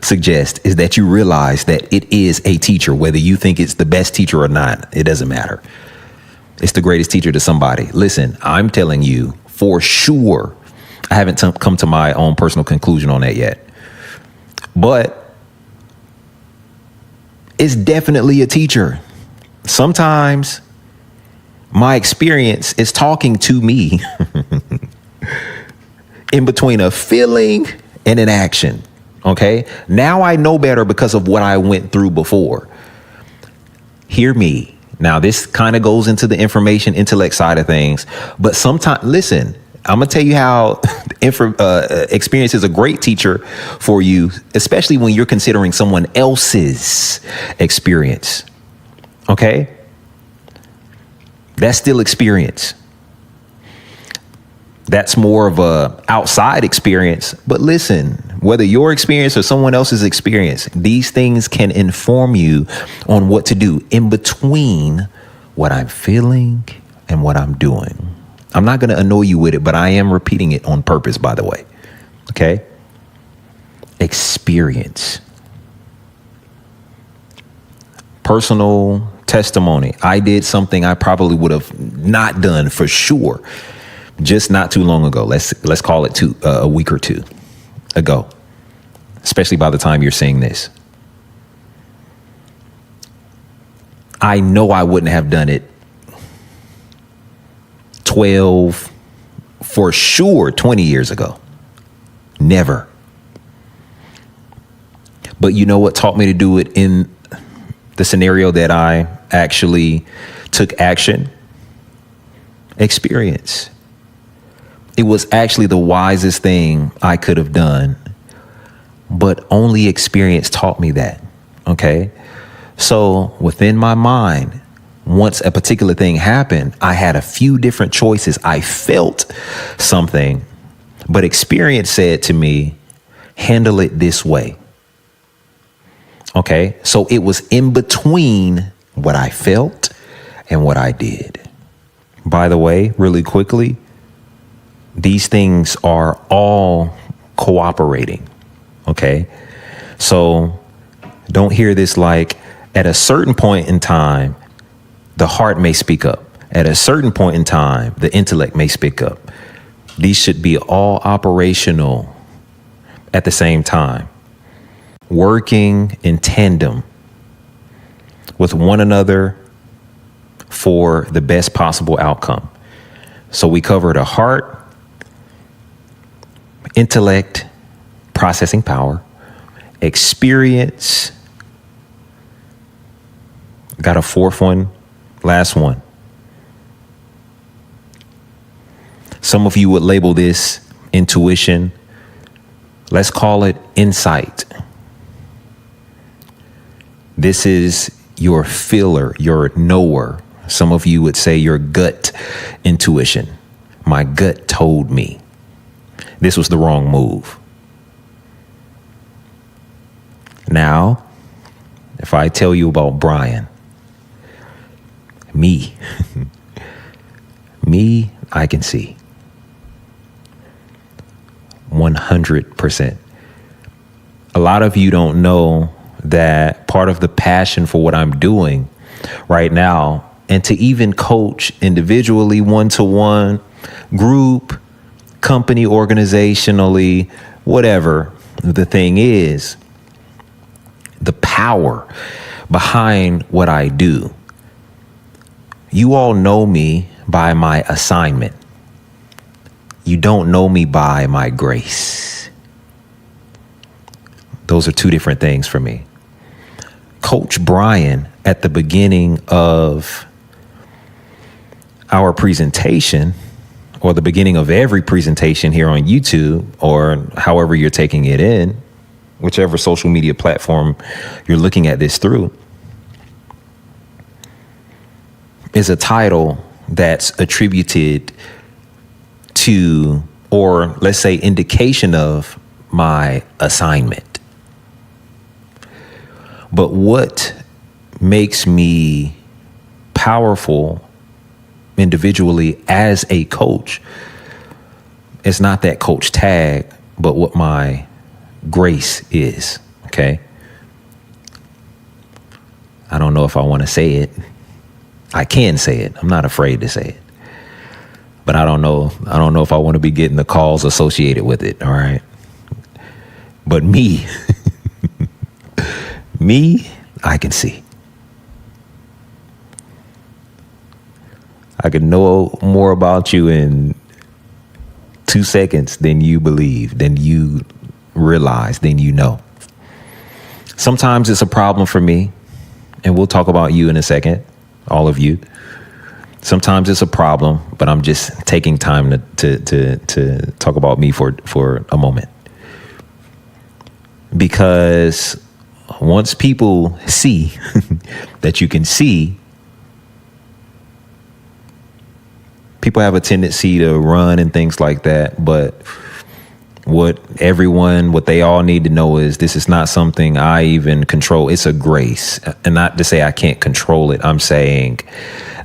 suggest is that you realize that it is a teacher, whether you think it's the best teacher or not. It doesn't matter. It's the greatest teacher to somebody. Listen, I'm telling you for sure. I haven't come to my own personal conclusion on that yet, but it's definitely a teacher. Sometimes my experience is talking to me in between a feeling and an action. Okay. Now I know better because of what I went through before. Hear me. Now, this kind of goes into the information intellect side of things, but sometimes, listen, I'm going to tell you how experience is a great teacher for you, especially when you're considering someone else's experience. Okay. That's still experience. That's more of a outside experience. But listen, whether your experience or someone else's experience, these things can inform you on what to do in between what I'm feeling and what I'm doing. I'm not going to annoy you with it, but I am repeating it on purpose, by the way. Okay? Experience. Personal testimony. I did something I probably would have not done for sure just not too long ago. Let's call it a week or two ago, especially by the time you're seeing this. I know I wouldn't have done it 12, for sure 20 years ago. Never. But you know what taught me to do it in the scenario that I actually took action? Experience. It was actually the wisest thing I could have done, but only experience taught me that. Okay. So within my mind, once a particular thing happened, I had a few different choices. I felt something, but experience said to me, handle it this way. Okay. So it was in between what I felt and what I did. By the way, really quickly, these things are all cooperating. Okay. So don't hear this like at a certain point in time, the heart may speak up. At a certain point in time, the intellect may speak up. These should be all operational at the same time, working in tandem with one another for the best possible outcome. So we covered a heart, intellect, processing power, experience. Got a fourth one, last one. Some of you would label this intuition. Let's call it insight. This is your feeler, your knower. Some of you would say your gut intuition. My gut told me this was the wrong move. Now, if I tell you about Bryan, me, I can see 100%. A lot of you don't know that part of the passion for what I'm doing right now, and to even coach individually, one-to-one, group, company, organizationally, whatever the thing is, the power behind what I do. You all know me by my assignment. You don't know me by my grace. Those are two different things for me. Coach Bryan, at the beginning of our presentation, or the beginning of every presentation here on YouTube, or however you're taking it in, whichever social media platform you're looking at this through, is a title that's attributed to, or let's say indication of, my assignment. But what makes me powerful individually as a coach is not that coach tag, but what my grace is. Okay. I don't know if I want to say it. I can say it. I'm not afraid to say it. But I don't know if I want to be getting the calls associated with it. All right. But me, I can see. I can know more about you in 2 seconds than you believe, than you realize, than you know. Sometimes it's a problem for me, and we'll talk about you in a second, all of you. Sometimes it's a problem, but I'm just taking time to talk about me for a moment. Because once people see that you can see, people have a tendency to run and things like that. But what they all need to know is this is not something I even control. It's a grace. And not to say I can't control it. I'm saying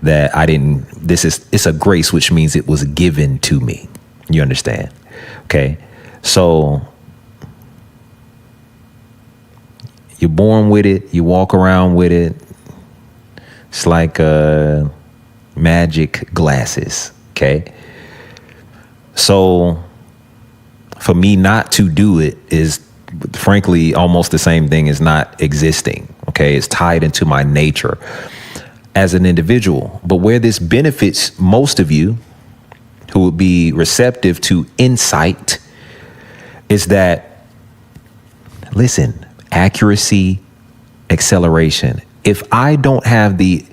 that it's a grace, which means it was given to me. You understand? Okay. So you're born with it. You walk around with it. It's like magic glasses. Okay. So for me not to do it is frankly almost the same thing as not existing. Okay. It's tied into my nature as an individual. But where this benefits most of you who would be receptive to insight is that, listen, accuracy, acceleration. If I don't have the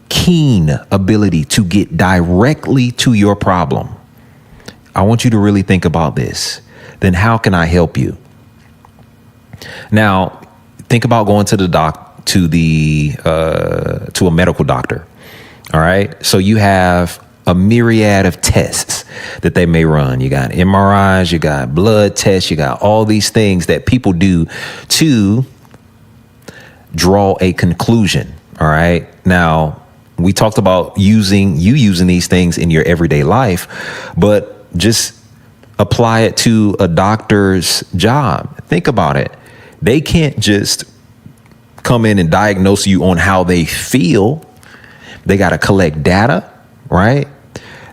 keen ability to get directly to your problem, I want you to really think about this. Then how can I help you? Now, think about going to a medical doctor. All right. So you have a myriad of tests that they may run. You got MRIs, you got blood tests, you got all these things that people do to draw a conclusion. All right. Now, we talked about using these things in your everyday life, but just apply it to a doctor's job. Think about it. They can't just come in and diagnose you on how they feel. They got to collect data, right?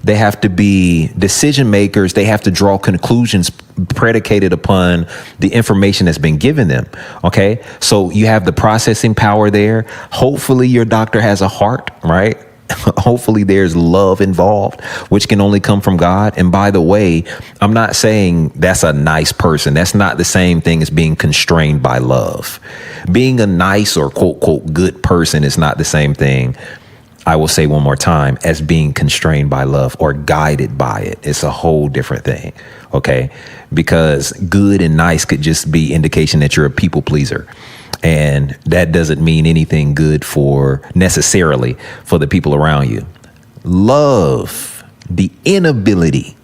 They have to be decision makers. They have to draw conclusions predicated upon the information that's been given them. Okay. So you have the processing power there. Hopefully your doctor has a heart, right? Hopefully there's love involved, which can only come from God. And by the way, I'm not saying that's a nice person. That's not the same thing as being constrained by love. Being a nice or quote, quote, good person is not the same thing I will say one more time, as being constrained by love or guided by it. It's a whole different thing. Okay. Because good and nice could just be indication that you're a people pleaser. And that doesn't mean anything good for necessarily for the people around you. Love, the inability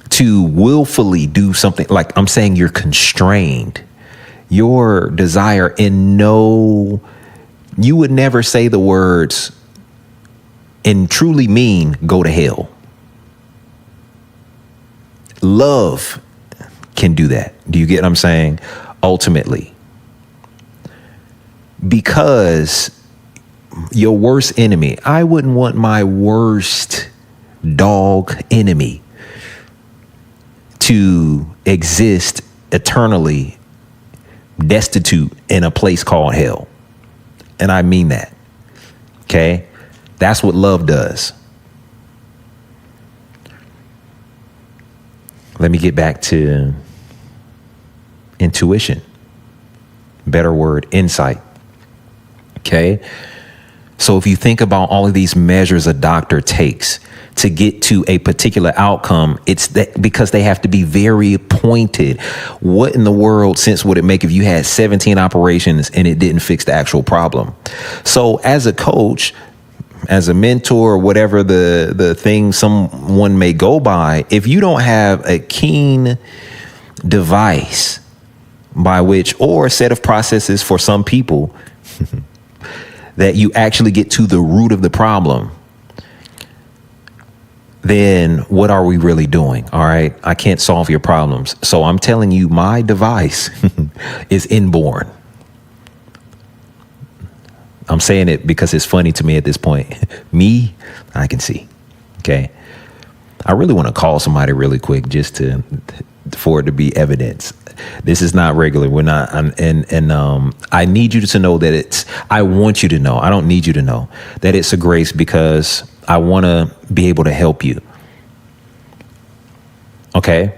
to willfully do something, like I'm saying, you're constrained. Your desire you would never say the words and truly mean go to hell. Love can do that. Do you get what I'm saying? Ultimately. Because your worst enemy, I wouldn't want my worst dog enemy to exist eternally destitute in a place called hell. And I mean that. Okay? That's what love does. Let me get back to intuition. Better word, insight. Okay? So if you think about all of these measures a doctor takes to get to a particular outcome, it's that because they have to be very pointed. What in the world sense would it make if you had 17 operations and it didn't fix the actual problem? So as a coach, as a mentor, whatever the thing someone may go by, if you don't have a keen device by which, or a set of processes for some people that you actually get to the root of the problem, then what are we really doing? All right. I can't solve your problems. So I'm telling you, my device is inborn. I'm saying it because it's funny to me at this point. Me, I can see. Okay. I really want to call somebody really quick just for it to be evidence. This is not regular. We're not. I need you to know that I want you to know. I don't need you to know that it's a grace because I want to be able to help you. Okay.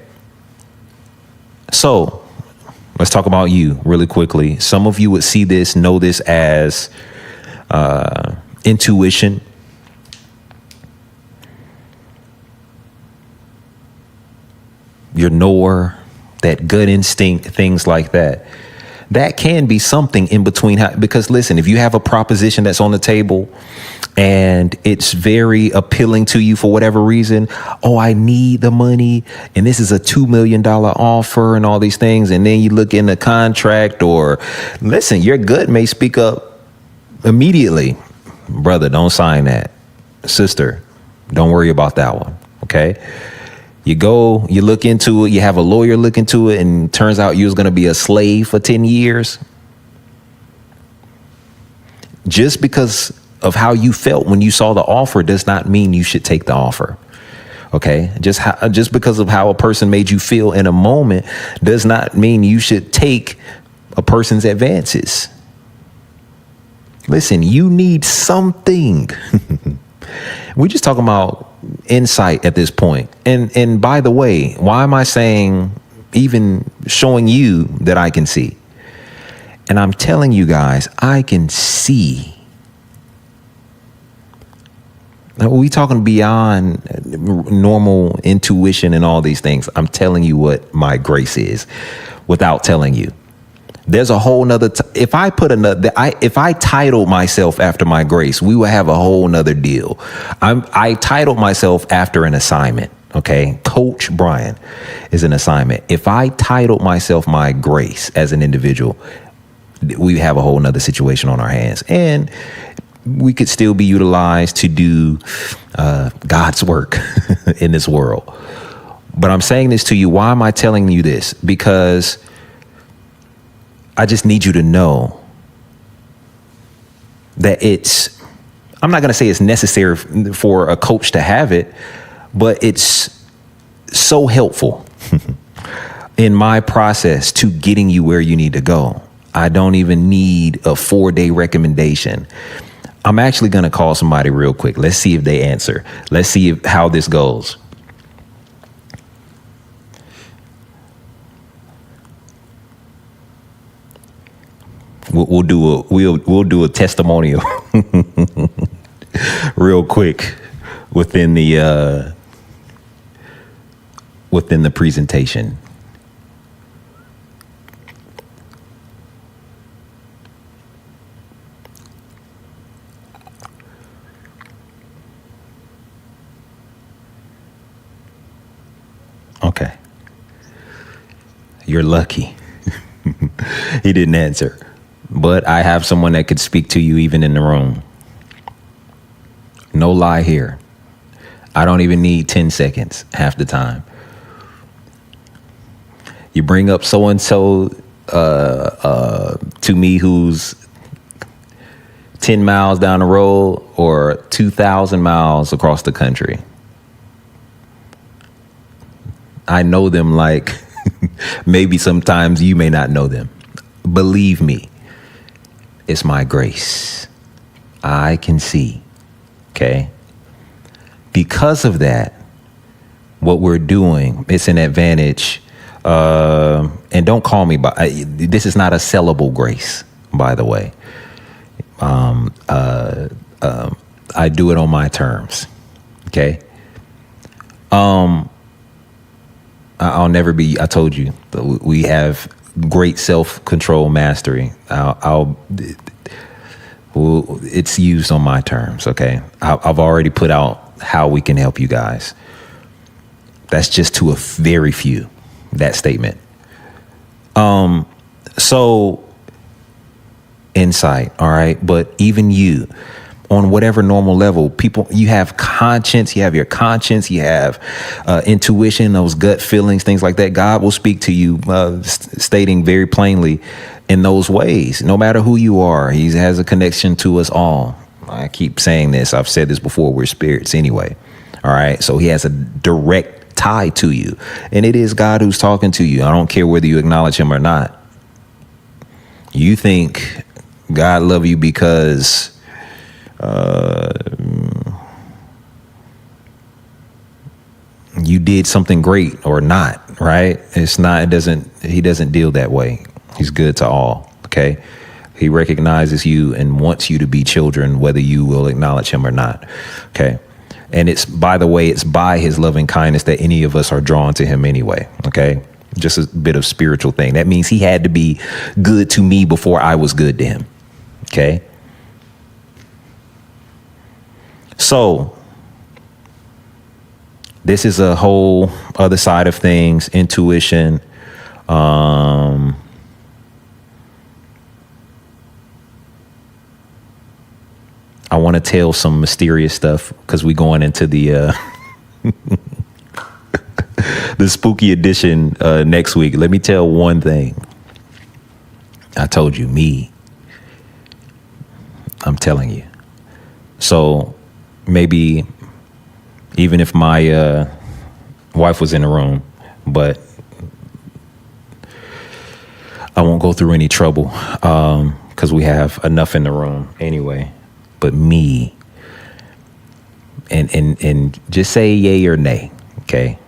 So let's talk about you really quickly. Some of you would know this as intuition. Your knower, that gut instinct, things like that. That can be something in between. Because listen, if you have a proposition that's on the table and it's very appealing to you for whatever reason, oh, I need the money and this is a $2 million offer and all these things. And then you look in the contract, or listen, your gut may speak up immediately. Brother, don't sign that. Sister, don't worry about that one. Okay. You go, you look into it, you have a lawyer look into it, and turns out you was going to be a slave for 10 years. Just because of how you felt when you saw the offer does not mean you should take the offer. Okay. Just because of how a person made you feel in a moment does not mean you should take a person's advances. Listen, you need something. We're just talking about insight at this point. And by the way, why am I saying, even showing you that I can see? And I'm telling you guys, I can see. Now, we talking beyond normal intuition and all these things. I'm telling you what my grace is without telling you. There's a whole nother. If I titled myself after my grace, we would have a whole nother deal. I titled myself after an assignment. Okay. Coach Bryan is an assignment. If I titled myself my grace as an individual, we have a whole nother situation on our hands, and we could still be utilized to do God's work in this world. But I'm saying this to you. Why am I telling you this? Because I just need you to know that I'm not going to say it's necessary for a coach to have it, but it's so helpful in my process to getting you where you need to go. I don't even need a 4-day recommendation. I'm actually going to call somebody real quick. Let's see if they answer. Let's see how this goes. We'll do a testimonial. real quick within the presentation. Okay. You're lucky. He didn't answer. But I have someone that could speak to you even in the room. No lie here. I don't even need 10 seconds half the time. You bring up so-and-so to me who's 10 miles down the road or 2,000 miles across the country. I know them like maybe sometimes you may not know them. Believe me, it's my grace. I can see. Okay? Because of that, what we're doing, it's an advantage. And don't call me by, this is not a sellable grace, by the way. I do it on my terms. Okay? I'll never be, I told you, we have great self-control mastery. It's used on my terms, okay? I've already put out how we can help you guys. That's just to a very few, that statement. So, insight, all right? But even you, on whatever normal level, people, you have conscience, you have your conscience, you have intuition, those gut feelings, things like that. God will speak to you, stating very plainly in those ways, no matter who you are. He has a connection to us all. I keep saying this. I've said this before. We're spirits anyway. All right. So he has a direct tie to you, and it is God who's talking to you. I don't care whether you acknowledge him or not. You think God love you because you did something great or not, right? It's not, he doesn't deal that way. He's good to all, okay? He recognizes you and wants you to be children, whether you will acknowledge him or not, okay? And it's, by the way, it's by his loving kindness that any of us are drawn to him anyway, okay? Just a bit of spiritual thing. That means he had to be good to me before I was good to him, okay? So, this is a whole other side of things, intuition. I want to tell some mysterious stuff because we're going into the the spooky edition next week. Let me tell one thing. I told you, me. I'm telling you. So maybe even if my wife was in the room, but I won't go through any trouble because we have enough in the room anyway. But me, and just say yay or nay, okay?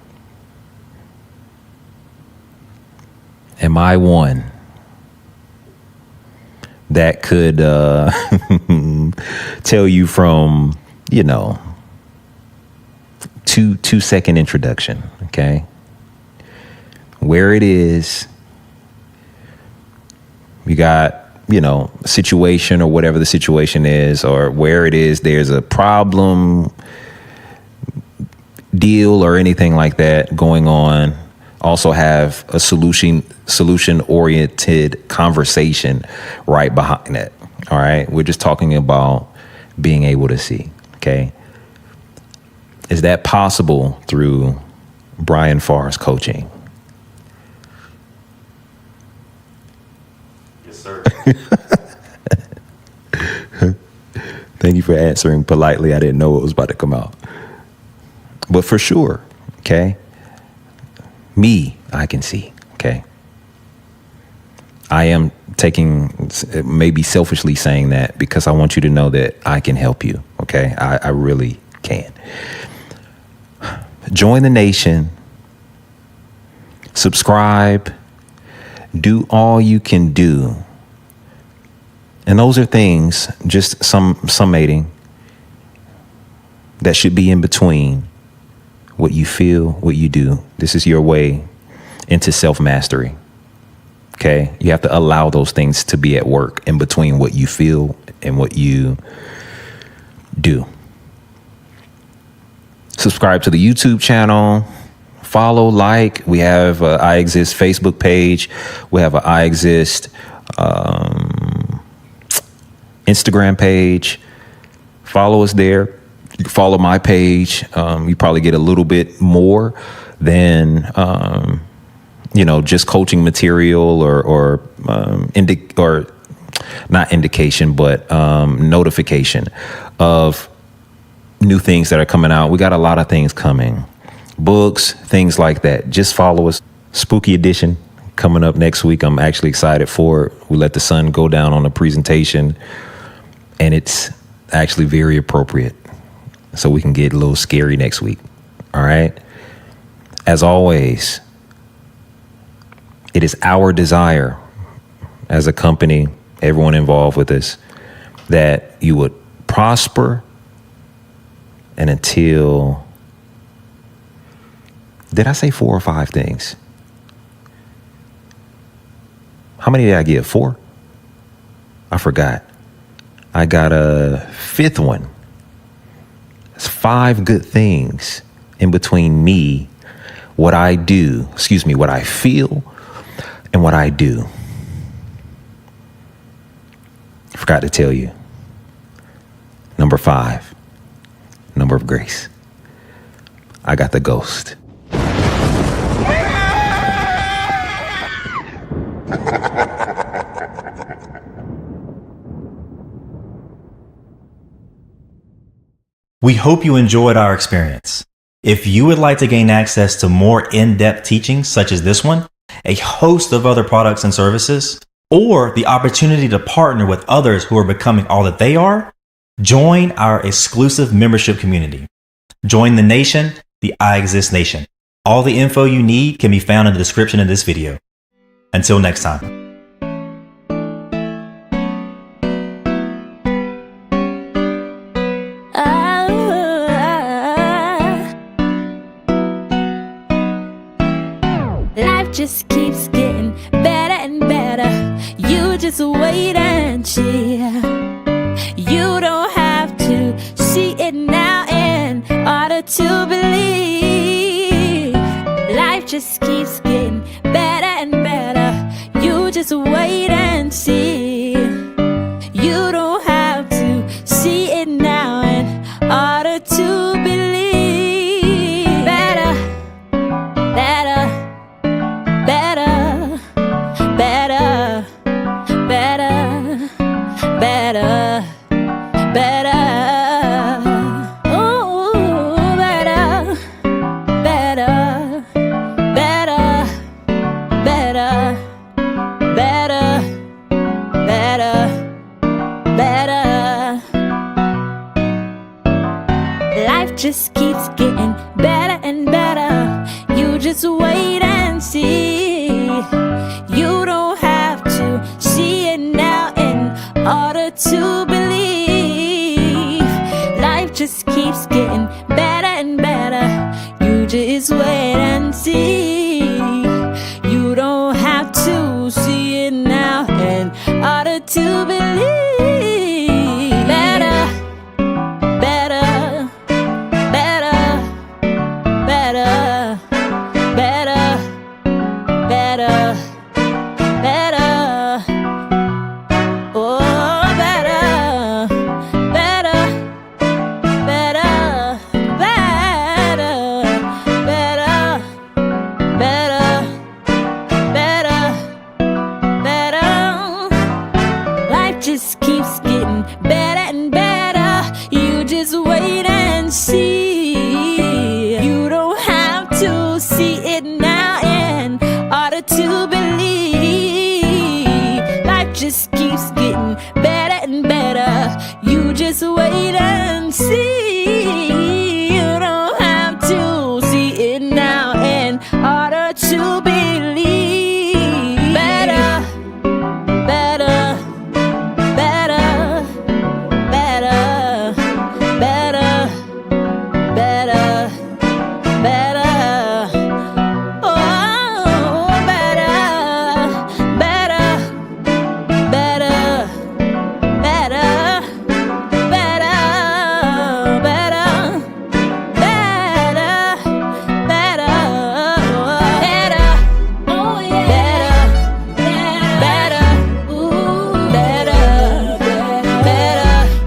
Am I one that could tell you from, 2-second introduction, okay? Where it is, you got, situation or whatever the situation is, or where it is, there's a problem, deal, or anything like that going on. Also have a solution-oriented conversation right behind it. All right. We're just talking about being able to see. Okay. Is that possible through Bryan Pharr's coaching? Yes, sir. Thank you for answering politely. I didn't know it was about to come out. But for sure, okay? Me, I can see, okay? I am taking, maybe selfishly saying that because I want you to know that I can help you, okay? I really can. Join the nation. Subscribe. Do all you can do. And those are things, just summating, that should be in between what you feel, what you do. This is your way into self-mastery. Okay? You have to allow those things to be at work in between what you feel and what you do. Subscribe to the YouTube channel. Follow, like. We have a Iexist Facebook page. We have a Iexist Instagram page. Follow us there. You can follow my page. You probably get a little bit more than just coaching material or not indication, but notification of new things that are coming out. We got a lot of things coming. Books, things like that. Just follow us. Spooky Edition coming up next week. I'm actually excited for it. We let the sun go down on the presentation, and it's actually very appropriate. So we can get a little scary next week. All right. As always, it is our desire as a company, everyone involved with this, that you would prosper and until, did I say 4 or 5 things? How many did I give? 4? I forgot. I got a 5th one. It's 5 good things in between me, what I feel and what I do. I forgot to tell you. Number 5, number of grace. I got the ghost. We hope you enjoyed our experience. If you would like to gain access to more in-depth teachings such as this one, a host of other products and services, or the opportunity to partner with others who are becoming all that they are, join our exclusive membership community. Join the nation, the Iexist Nation. All the info you need can be found in the description of this video. Until next time. Life just keeps getting better and better. You just wait and see. You don't have to see it now in order to believe. Life just keeps getting better and better. You just wait and see. You don't have to see it now in order to believe. Better, better, better, better, better, better, better. Ooh, better, better, better, better, better, better, better. Life just keeps getting better and better. You just wait and see. You don't have to see it now in order to believe. Life just keeps getting better and better. You just wait and see. You don't have to see it now in order to believe. Better, better, better, better, better, better, better. Oh, better, better, better, better, better, better, better, better. Life just keeps getting better and better. You just wait and see. You don't have to see it now in order to believe. Life just keeps getting better and better. You just wait and see. You don't have to see it now in order to believe. Better, better, better, better, better,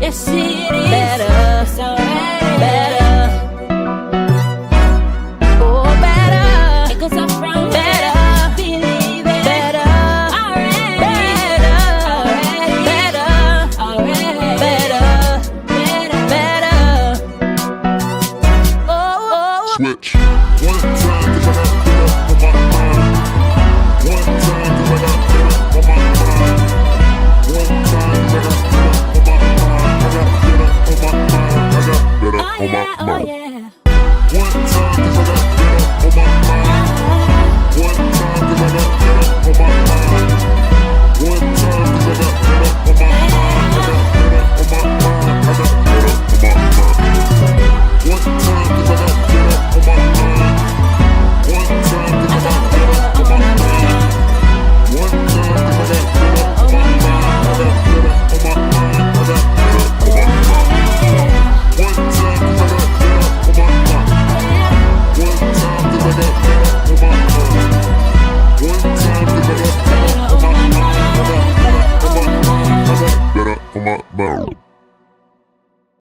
Yes, it is. Better. It's alright. Better. Oh, better. It goes up from Better. believe it. Better. Alright. Better. Alright. Better. Alright. Better. Better. Better. Oh. Switch. One time, cause I got put up on my mind. One time, cause I got put up on my mind. One time, cause I got put up on my mind. I got put up on my mind. I got put up on my mind. Oh yeah.